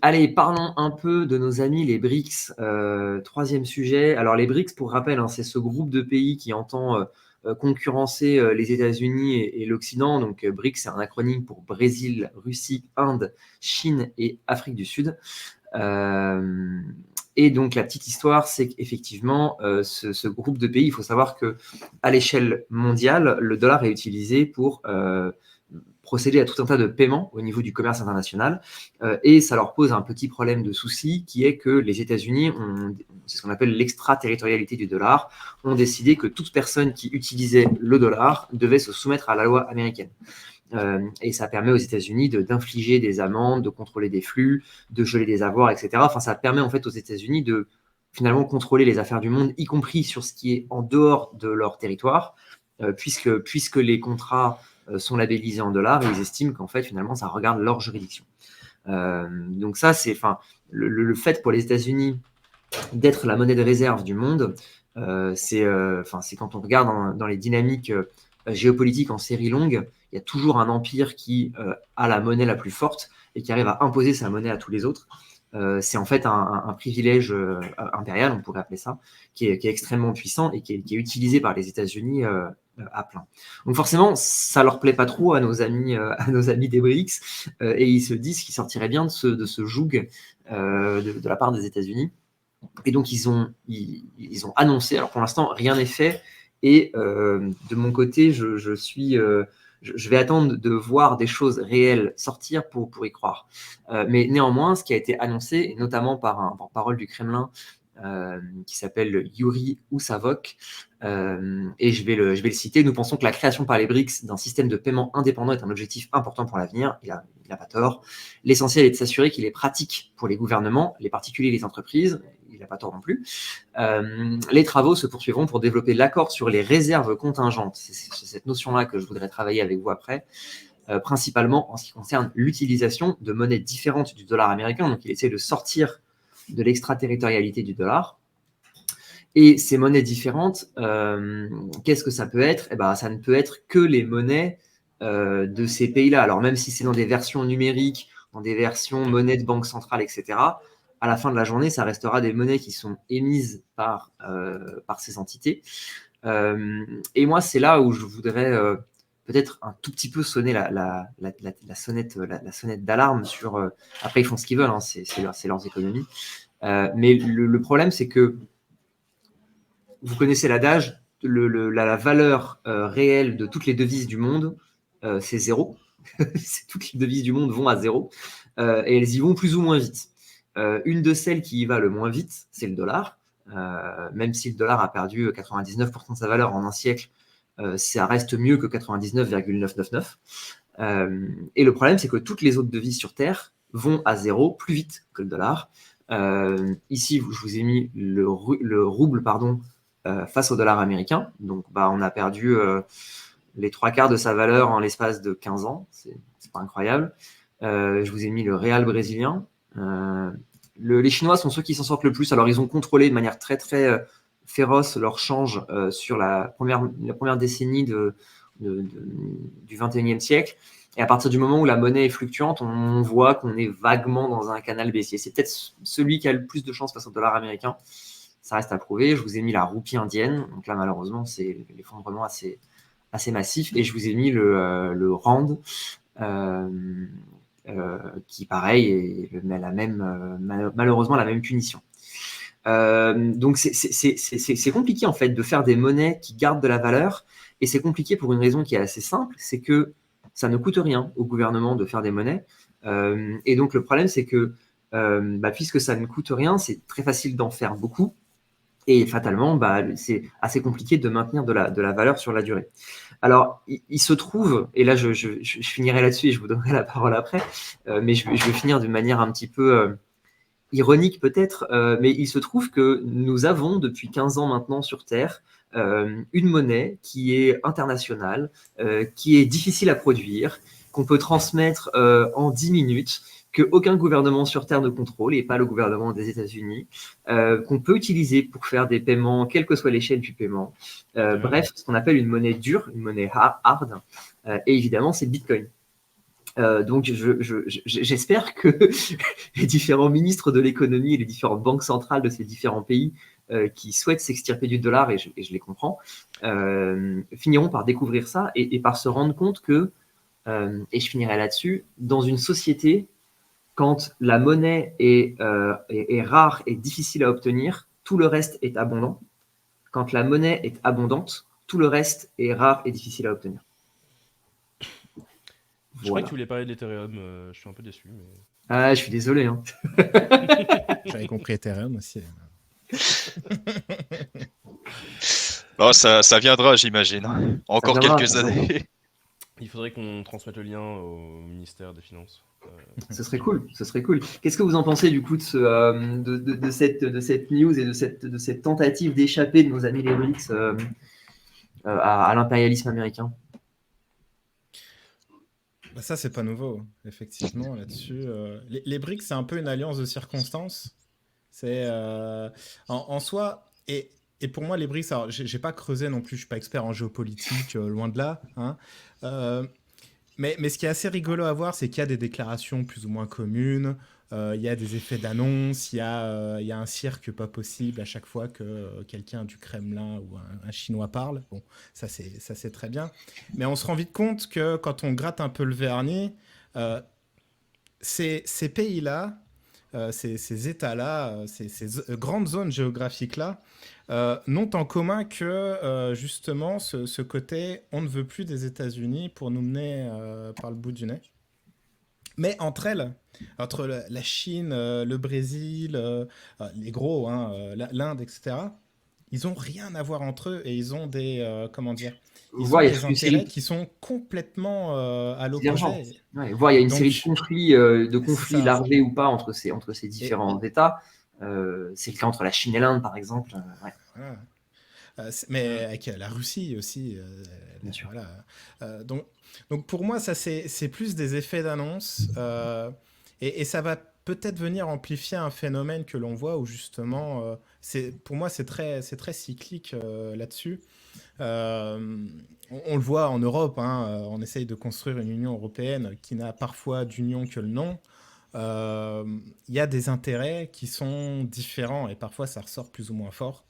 [SPEAKER 1] Allez, parlons un peu de nos amis les BRICS. Troisième sujet. Alors, les BRICS, pour rappel, hein, c'est ce groupe de pays qui entend concurrencer les États-Unis et l'Occident. Donc, BRICS, c'est un acronyme pour Brésil, Russie, Inde, Chine et Afrique du Sud. Et donc, la petite histoire, c'est qu'effectivement, ce groupe de pays, il faut savoir qu'à l'échelle mondiale, le dollar est utilisé pour procéder à tout un tas de paiements au niveau du commerce international, et ça leur pose un petit problème de souci qui est que les États-Unis, c'est ce qu'on appelle l'extraterritorialité du dollar, ont décidé que toute personne qui utilisait le dollar devait se soumettre à la loi américaine. Et ça permet aux États-Unis d'infliger des amendes, de contrôler des flux, de geler des avoirs, etc. Enfin, ça permet en fait aux États-Unis de finalement contrôler les affaires du monde, y compris sur ce qui est en dehors de leur territoire, puisque les contrats sont labellisés en dollars, et ils estiment qu'en fait, finalement, ça regarde leur juridiction. Donc ça, c'est le fait pour les États-Unis d'être la monnaie de réserve du monde, c'est quand on regarde dans les dynamiques géopolitiques en série longue, il y a toujours un empire qui a la monnaie la plus forte et qui arrive à imposer sa monnaie à tous les autres. C'est en fait un privilège impérial, on pourrait appeler ça, qui est extrêmement puissant et qui est utilisé par les États-Unis à plein. Donc forcément, ça leur plaît pas trop à nos amis des BRICS, et ils se disent qu'il sortirait bien de ce joug de la part des États-Unis. Et donc ils ont annoncé. Alors pour l'instant, rien n'est fait. Et de mon côté, je suis je vais attendre de voir des choses réelles sortir pour y croire. Mais néanmoins, ce qui a été annoncé, et notamment par un porte-parole du Kremlin qui s'appelle Yuri Usavok, et je vais le citer, nous pensons que la création par les BRICS d'un système de paiement indépendant est un objectif important pour l'avenir. Il n'a pas tort. L'essentiel est de s'assurer qu'il est pratique pour les gouvernements, les particuliers et les entreprises. Il n'a pas tort non plus. Les travaux se poursuivront pour développer l'accord sur les réserves contingentes. C'est cette notion-là que je voudrais travailler avec vous après, principalement en ce qui concerne l'utilisation de monnaies différentes du dollar américain. Donc, il essaie de sortir de l'extraterritorialité du dollar. Et ces monnaies différentes, qu'est-ce que ça peut être? Ça ne peut être que les monnaies de ces pays-là. Alors, même si c'est dans des versions numériques, dans des versions monnaie de banque centrale, etc., à la fin de la journée, ça restera des monnaies qui sont émises par ces entités. Et moi, c'est là où je voudrais peut-être un tout petit peu sonner la sonnette d'alarme sur... après, ils font ce qu'ils veulent, hein, c'est leurs économies. Mais le problème, c'est que vous connaissez l'adage, la valeur réelle de toutes les devises du monde, c'est zéro. Toutes les devises du monde vont à zéro. Et elles y vont plus ou moins vite. Une de celles qui y va le moins vite, c'est le dollar. Même si le dollar a perdu 99% de sa valeur en un siècle, ça reste mieux que 99,999. Et le problème, c'est que toutes les autres devises sur Terre vont à zéro plus vite que le dollar. Ici, je vous ai mis le rouble face au dollar américain. Donc, on a perdu les 3/4 de sa valeur en l'espace de 15 ans. C'est pas incroyable. Je vous ai mis le réal brésilien. Les Chinois sont ceux qui s'en sortent le plus. Alors, ils ont contrôlé de manière très, très féroce leur change sur la première décennie du 21e siècle. Et à partir du moment où la monnaie est fluctuante, on voit qu'on est vaguement dans un canal baissier. C'est peut-être celui qui a le plus de chance face au dollar américain. Ça reste à prouver. Je vous ai mis la roupie indienne. Donc là, malheureusement, c'est l'effondrement assez massif. Et je vous ai mis le rand, qui, pareil, est malheureusement la même punition. Donc, c'est compliqué, en fait, de faire des monnaies qui gardent de la valeur. Et c'est compliqué pour une raison qui est assez simple, c'est que ça ne coûte rien au gouvernement de faire des monnaies. Et donc, le problème, c'est que puisque ça ne coûte rien, c'est très facile d'en faire beaucoup. Et fatalement, c'est assez compliqué de maintenir de la valeur sur la durée. Alors, il se trouve, et là, je finirai là-dessus et je vous donnerai la parole après, mais je vais finir d'une manière un petit peu ironique peut-être, mais il se trouve que nous avons depuis 15 ans maintenant sur Terre une monnaie qui est internationale, qui est difficile à produire, qu'on peut transmettre en 10 minutes, qu'aucun gouvernement sur Terre ne contrôle, et pas le gouvernement des États-Unis, qu'on peut utiliser pour faire des paiements, quelle que soit l'échelle du paiement. Bref, ce qu'on appelle une monnaie dure, une monnaie hard, et évidemment, c'est le Bitcoin. Donc, j'espère que les différents ministres de l'économie et les différentes banques centrales de ces différents pays qui souhaitent s'extirper du dollar, et je les comprends, finiront par découvrir ça et par se rendre compte que, et je finirai là-dessus, dans une société, quand la monnaie est rare et difficile à obtenir, tout le reste est abondant. Quand la monnaie est abondante, tout le reste est rare et difficile à obtenir.
[SPEAKER 4] Je croyais que tu voulais parler de l'Ethereum, je suis un peu déçu. Mais...
[SPEAKER 1] Ah, je suis désolé. Hein.
[SPEAKER 3] J'avais compris Ethereum aussi.
[SPEAKER 5] Bon, ça viendra, j'imagine. Encore quelques années.
[SPEAKER 4] Il faudrait qu'on transmette le lien au ministère des Finances.
[SPEAKER 1] Ce serait cool. Qu'est-ce que vous en pensez du coup de cette news et de cette tentative d'échapper de nos amis les BRICS à l'impérialisme américain?
[SPEAKER 3] Ça, c'est pas nouveau, effectivement, là-dessus. Les BRICS, c'est un peu une alliance de circonstances. C'est en soi, et pour moi, les BRICS, alors, j'ai pas creusé non plus, je suis pas expert en géopolitique, loin de là. Hein. Mais ce qui est assez rigolo à voir, c'est qu'il y a des déclarations plus ou moins communes, il y a des effets d'annonce, il y a un cirque pas possible à chaque fois que quelqu'un du Kremlin ou un Chinois parle. Bon, ça c'est très bien. Mais on se rend vite compte que quand on gratte un peu le vernis, ces pays-là ces États-là, ces grandes zones géographiques-là, n'ont en commun que justement ce côté, on ne veut plus des États-Unis pour nous mener par le bout du nez. Mais entre elles, entre la Chine, le Brésil, les gros, hein, l'Inde, etc., ils ont rien à voir entre eux et ils ont des, comment dire, ils ont
[SPEAKER 1] Voire il y a
[SPEAKER 3] des
[SPEAKER 1] toute une
[SPEAKER 3] intérêts
[SPEAKER 1] série
[SPEAKER 3] qui sont complètement à
[SPEAKER 1] divergente.
[SPEAKER 3] l'opposé.
[SPEAKER 1] Ouais, voire il y a une série
[SPEAKER 3] Donc,
[SPEAKER 1] de
[SPEAKER 3] c'est
[SPEAKER 1] conflits
[SPEAKER 3] ça.
[SPEAKER 1] larvés ou pas entre ces
[SPEAKER 3] Et,
[SPEAKER 1] différents États. C'est le cas entre la Chine et l'Inde, par exemple. Ouais,
[SPEAKER 3] voilà. Mais
[SPEAKER 2] Mm.
[SPEAKER 3] avec la Russie aussi.
[SPEAKER 1] bien sûr.
[SPEAKER 3] Voilà. Donc pour moi, ça c'est plus des effets d'annonce. Et ça va peut-être venir amplifier un phénomène que l'on voit où justement, pour moi, c'est très cyclique là-dessus. On le voit en Europe, hein, on essaye de construire une Union européenne qui n'a parfois d'union que le nom. Il y a des intérêts qui sont différents et parfois ça ressort plus ou moins fort.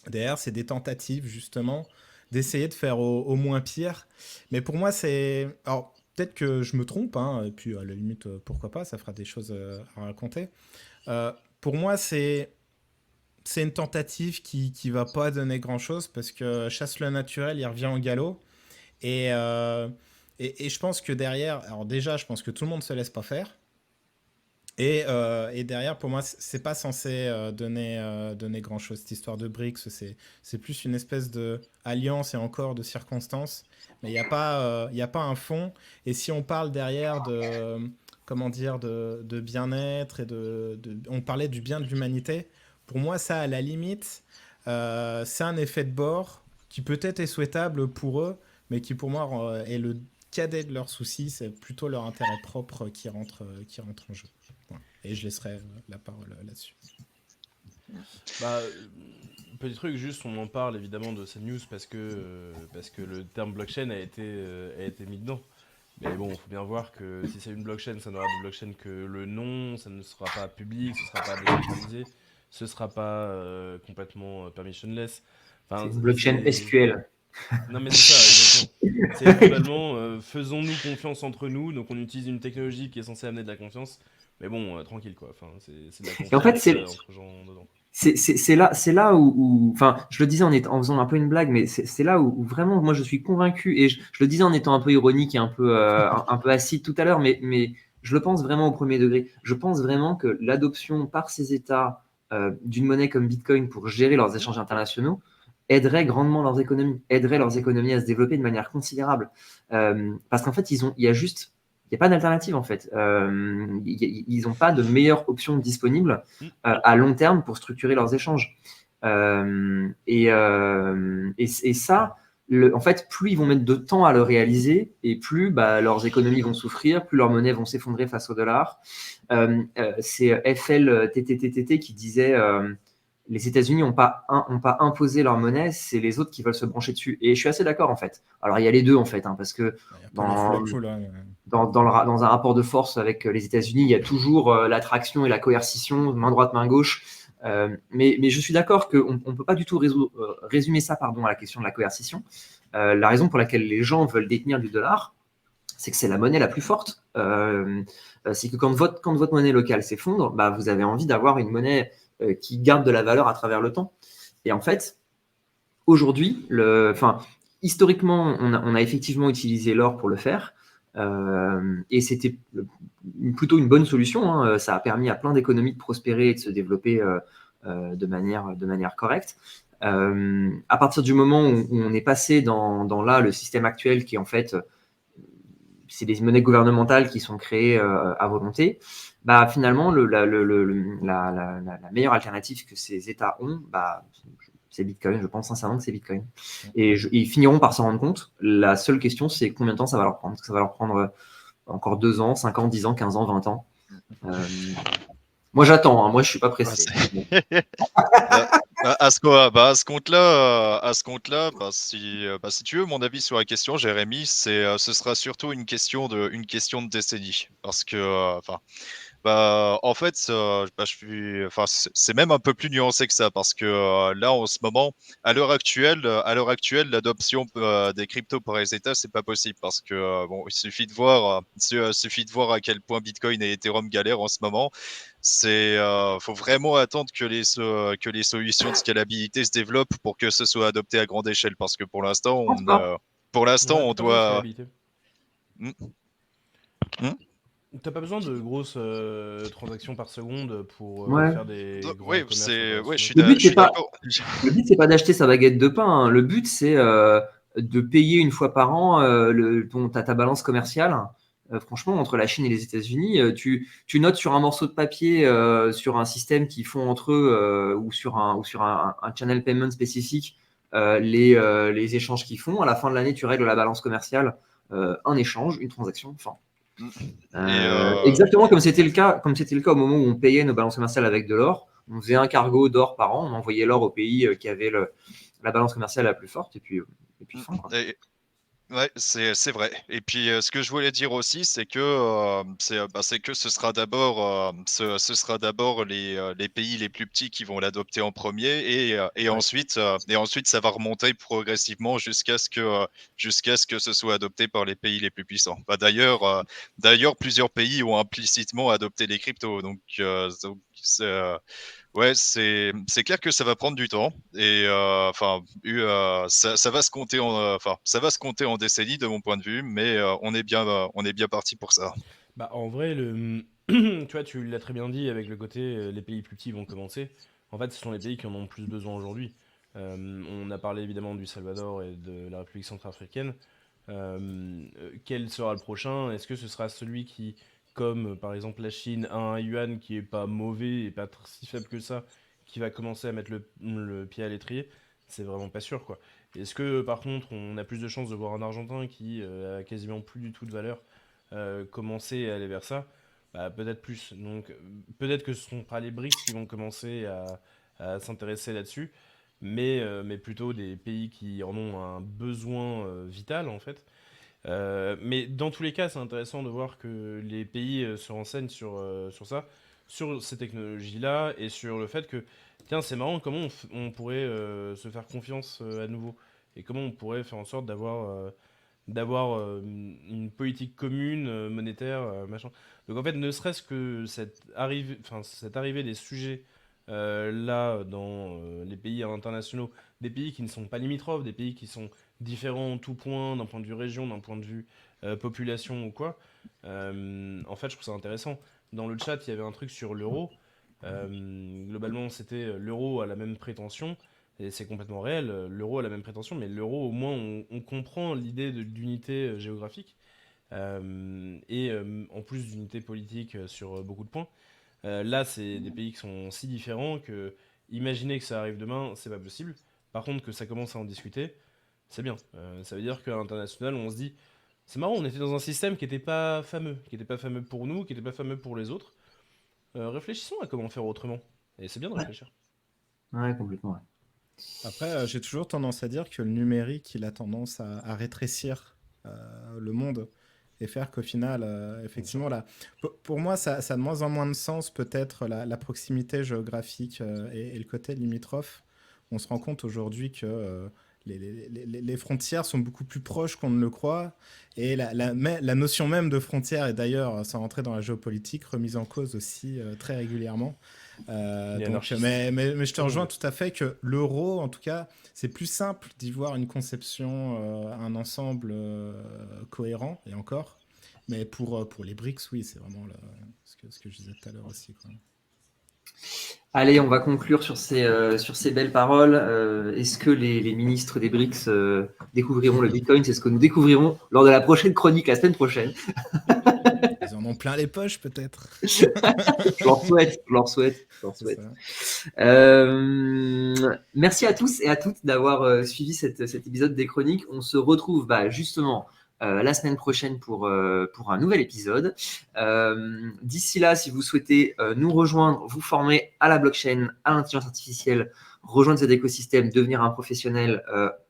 [SPEAKER 3] Derrière, c'est des tentatives justement d'essayer de faire au moins pire. Mais pour moi, c'est... Alors, peut-être que je me trompe, hein, et puis à la limite, pourquoi pas, ça fera des choses à raconter. Pour moi, c'est une tentative qui va pas donner grand-chose parce que chasse le naturel, il revient au galop. Et, euh, et je pense que derrière, alors déjà, je pense que tout le monde se laisse pas faire. Et derrière, pour moi, c'est pas censé donner grand-chose. Cette histoire de BRICS, c'est plus une espèce de alliance et encore de circonstances. Mais il y a pas un fond. Et si on parle derrière comment dire, de bien-être on parlait du bien de l'humanité. Pour moi, ça, à la limite, c'est un effet de bord qui peut-être est souhaitable pour eux, mais qui pour moi est le cadet de leurs soucis. C'est plutôt leur intérêt propre qui rentre en jeu. Voilà. Et je laisserai la parole là-dessus.
[SPEAKER 4] Bah, petit truc, juste on en parle évidemment de cette news parce que le terme blockchain a été mis dedans. Mais bon, il faut bien voir que si c'est une blockchain, ça n'aura de blockchain que le nom, ça ne sera pas public, ce sera pas décentralisé, ce sera pas complètement permissionless.
[SPEAKER 1] C'est
[SPEAKER 4] Enfin,
[SPEAKER 1] une blockchain
[SPEAKER 4] c'est...
[SPEAKER 1] SQL.
[SPEAKER 4] Non mais c'est ça, exactement. C'est globalement, faisons-nous confiance entre nous, donc on utilise une technologie qui est censée amener de la confiance, mais bon, tranquille quoi, enfin, c'est de la
[SPEAKER 1] Et en fait,
[SPEAKER 4] confiance entre gens dedans.
[SPEAKER 1] c'est là enfin, je le disais en faisant un peu une blague, mais c'est là où vraiment, moi, je suis convaincu, et je le disais en étant un peu ironique et un peu acide tout à l'heure, mais je le pense vraiment au premier degré. Je pense vraiment que l'adoption par ces États d'une monnaie comme Bitcoin pour gérer leurs échanges internationaux aiderait grandement aiderait leurs économies à se développer de manière considérable. Parce qu'en fait, il y a pas d'alternative en fait. Ils n'ont pas de meilleure option disponible à long terme pour structurer leurs échanges. Et ça, en fait, plus ils vont mettre de temps à le réaliser, et plus leurs économies vont souffrir, plus leurs monnaies vont s'effondrer face au dollar. C'est FLTTTT qui disait les États-Unis n'ont pas imposé leur monnaie, c'est les autres qui veulent se brancher dessus. Et je suis assez d'accord en fait. Alors il y a les deux en fait, hein, parce que
[SPEAKER 3] Il y a pas
[SPEAKER 1] dans,
[SPEAKER 3] les fous là.
[SPEAKER 1] dans un rapport de force avec les États-Unis, il y a toujours l'attraction et la coercition, main droite, main gauche. Mais je suis d'accord qu'on ne peut pas du tout résumer ça à la question de la coercition. La raison pour laquelle les gens veulent détenir du dollar, c'est que c'est la monnaie la plus forte. C'est que quand votre monnaie locale s'effondre, vous avez envie d'avoir une monnaie qui garde de la valeur à travers le temps. Et en fait, aujourd'hui, historiquement, on a effectivement utilisé l'or pour le faire. Et c'était plutôt une bonne solution. Hein. Ça a permis à plein d'économies de prospérer et de se développer de manière correcte. À partir du moment où on est passé dans le système actuel qui est en fait c'est des monnaies gouvernementales qui sont créées à volonté, finalement, la meilleure alternative que ces États ont, c'est Bitcoin. Je pense sincèrement que c'est Bitcoin. Et ils finiront par s'en rendre compte. La seule question, c'est combien de temps ça va leur prendre. Est-ce que ça va leur prendre encore 2 ans, 5 ans, 10 ans, 15 ans, 20 ans Moi, j'attends. Hein. Moi, je ne suis pas pressé.
[SPEAKER 5] À ce compte-là, si tu veux mon avis sur la question, Jérémy, ce sera surtout une question de décennie, parce que, Bah, en fait, c'est même un peu plus nuancé que ça parce que là, en ce moment, à l'heure actuelle, l'adoption des cryptos par les États, c'est pas possible parce que bon, suffit de voir à quel point Bitcoin et Ethereum galèrent en ce moment. Faut vraiment attendre que les solutions de scalabilité se développent pour que ce soit adopté à grande échelle parce que
[SPEAKER 1] Je pense pas.
[SPEAKER 5] pour l'instant,
[SPEAKER 4] Ouais,
[SPEAKER 5] on
[SPEAKER 4] t'as pas besoin de
[SPEAKER 5] doit.
[SPEAKER 4] scalabilité.
[SPEAKER 5] Hmm, hmm.
[SPEAKER 4] T'as pas besoin de grosses transactions par seconde pour
[SPEAKER 1] Ouais.
[SPEAKER 4] faire des grands
[SPEAKER 5] Oui,
[SPEAKER 4] commerces
[SPEAKER 5] ouais,
[SPEAKER 4] internationaux.
[SPEAKER 1] Le but,
[SPEAKER 5] je
[SPEAKER 1] c'est
[SPEAKER 5] suis
[SPEAKER 1] pas,
[SPEAKER 5] d'accord.
[SPEAKER 1] le but, c'est pas d'acheter sa baguette de pain, hein. Le but, c'est de payer une fois par an ta balance commerciale. Franchement, entre la Chine et les États-Unis, tu notes sur un morceau de papier, sur un système qu'ils font entre eux, ou sur un channel payment spécifique, les échanges qu'ils font. À la fin de l'année, tu règles la balance commerciale, un échange, une transaction. Enfin,
[SPEAKER 5] Hmm. Et
[SPEAKER 1] exactement comme c'était le cas au moment où on payait nos balances commerciales avec de l'or. On faisait un cargo d'or par an, on envoyait l'or au pays qui avait la balance commerciale la plus forte, et puis fin, quoi.
[SPEAKER 5] et- Ouais, c'est vrai. Et puis ce que je voulais dire aussi, c'est que ce sera d'abord les pays les plus petits qui vont l'adopter en premier
[SPEAKER 1] Ouais.
[SPEAKER 5] et ensuite ça va remonter progressivement jusqu'à ce que ce soit adopté par les pays les plus puissants. Bah, d'ailleurs plusieurs pays ont implicitement adopté les cryptos, donc ouais, c'est clair que ça va prendre du temps et ça va se compter ça va se compter en décennies de mon point de vue, mais on est bien parti pour ça.
[SPEAKER 4] Bah, en vrai, tu vois, tu l'as très bien dit avec le côté les pays plus petits vont commencer. En fait, ce sont les pays qui en ont le plus besoin aujourd'hui. On a parlé évidemment du Salvador et de la République centrafricaine. Quel sera le prochain? Est-ce que ce sera celui qui, comme par exemple la Chine, a un yuan qui est pas mauvais et pas si faible que ça, qui va commencer à mettre le pied à l'étrier? C'est vraiment pas sûr, quoi. Est-ce que par contre, on a plus de chances de voir un Argentin qui a quasiment plus du tout de valeur commencer à aller vers ça? Bah, peut-être plus. Donc peut-être que ce ne seront pas les BRICS qui vont commencer à s'intéresser là-dessus, mais plutôt des pays qui en ont un besoin vital en fait. Mais dans tous les cas, c'est intéressant de voir que les pays se renseignent sur ça, sur ces technologies-là et sur le fait que, tiens, c'est marrant, comment on pourrait se faire confiance à nouveau et comment on pourrait faire en sorte d'avoir une politique commune, monétaire, machin. Donc en fait, ne serait-ce que cette arrivée des sujets là dans les pays internationaux, des pays qui ne sont pas limitrophes, des pays qui sont différents en tout point, d'un point de vue région, d'un point de vue population ou quoi, en fait, je trouve ça intéressant. Dans le chat, il y avait un truc sur l'euro. Globalement, c'était l'euro a la même prétention. Et c'est complètement réel, l'euro a la même prétention, mais l'euro, au moins, on comprend l'idée d'unité géographique, et en plus d'unité politique sur beaucoup de points. Là, c'est des pays qui sont si différents que imaginer que ça arrive demain, c'est pas possible. Par contre, que ça commence à en discuter, c'est bien. Ça veut dire qu'à l'international, on se dit, c'est marrant, on était dans un système qui était pas fameux pour nous, qui était pas fameux pour les autres. Réfléchissons à comment faire autrement. Et c'est bien de
[SPEAKER 1] Ouais,
[SPEAKER 4] réfléchir.
[SPEAKER 1] ouais, complètement. Ouais.
[SPEAKER 3] Après, j'ai toujours tendance à dire que le numérique, il a tendance à rétrécir le monde et faire qu'au final,
[SPEAKER 4] Bien sûr.
[SPEAKER 3] effectivement, là, pour moi, ça a de moins en moins de sens, peut-être, la proximité géographique et le côté limitrophe. On se rend compte aujourd'hui que les frontières sont beaucoup plus proches qu'on ne le croit. Et la notion même de frontière est d'ailleurs, sans rentrer dans la géopolitique, remise en cause aussi très régulièrement.
[SPEAKER 4] Il est
[SPEAKER 3] Donc,
[SPEAKER 4] anarchiste.
[SPEAKER 3] mais je te
[SPEAKER 4] Comme on
[SPEAKER 3] rejoins
[SPEAKER 4] veut.
[SPEAKER 3] tout à fait que l'euro, en tout cas, c'est plus simple d'y voir une conception, un ensemble cohérent, et encore. Mais pour les BRICS, oui, c'est vraiment ce que je disais tout à l'heure aussi, quoi.
[SPEAKER 1] Allez, on va conclure sur ces belles paroles. Est-ce que les ministres des BRICS découvriront le Bitcoin? C'est ce que nous découvrirons lors de la prochaine chronique, la semaine prochaine.
[SPEAKER 3] Ils en ont plein les poches, peut-être.
[SPEAKER 1] Je leur souhaite, je leur souhaite, je leur
[SPEAKER 3] C'est
[SPEAKER 1] souhaite.
[SPEAKER 3] ça.
[SPEAKER 1] Merci à tous et à toutes d'avoir suivi cet épisode des chroniques. On se retrouve justement la semaine prochaine pour un nouvel épisode. D'ici là, si vous souhaitez nous rejoindre, vous former à la blockchain, à l'intelligence artificielle, rejoindre cet écosystème, devenir un professionnel,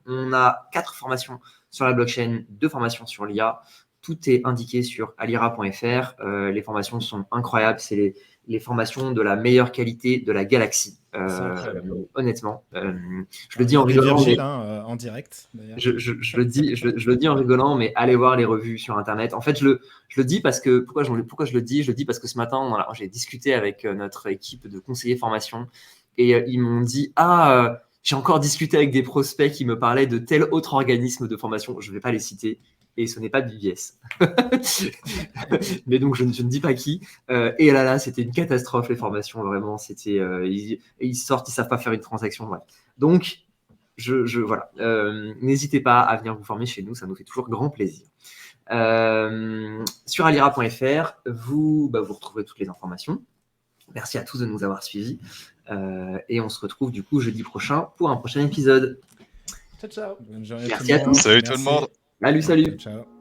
[SPEAKER 1] on a 4 formations sur la blockchain, 2 formations sur l'IA. tout est indiqué sur alira.fr. Les formations sont incroyables. C'est les formations de la meilleure qualité de la galaxie. Honnêtement, je le dis en rigolant.
[SPEAKER 3] Virgile, en direct, d'ailleurs.
[SPEAKER 1] Je le dis en rigolant, mais allez voir les revues sur Internet. En fait, je le dis parce que pourquoi je le dis? Je le dis parce que ce matin, j'ai discuté avec notre équipe de conseillers formation et ils m'ont dit j'ai encore discuté avec des prospects qui me parlaient de tel autre organisme de formation. Je ne vais pas les citer. Et ce n'est pas de BBS. Mais donc, je ne dis pas qui. Et là, c'était une catastrophe, les formations, vraiment. C'était, ils sortent, ils ne savent pas faire une transaction. Ouais. Donc, voilà. N'hésitez pas à venir vous former chez nous, ça nous fait toujours grand plaisir. Sur alira.fr, vous retrouverez toutes les informations. Merci à tous de nous avoir suivis. Et on se retrouve du coup jeudi prochain pour un prochain épisode.
[SPEAKER 3] Ciao, ciao. Bonne journée
[SPEAKER 1] Merci à tous.
[SPEAKER 5] Salut tout le monde.
[SPEAKER 1] Salut.
[SPEAKER 3] Ciao.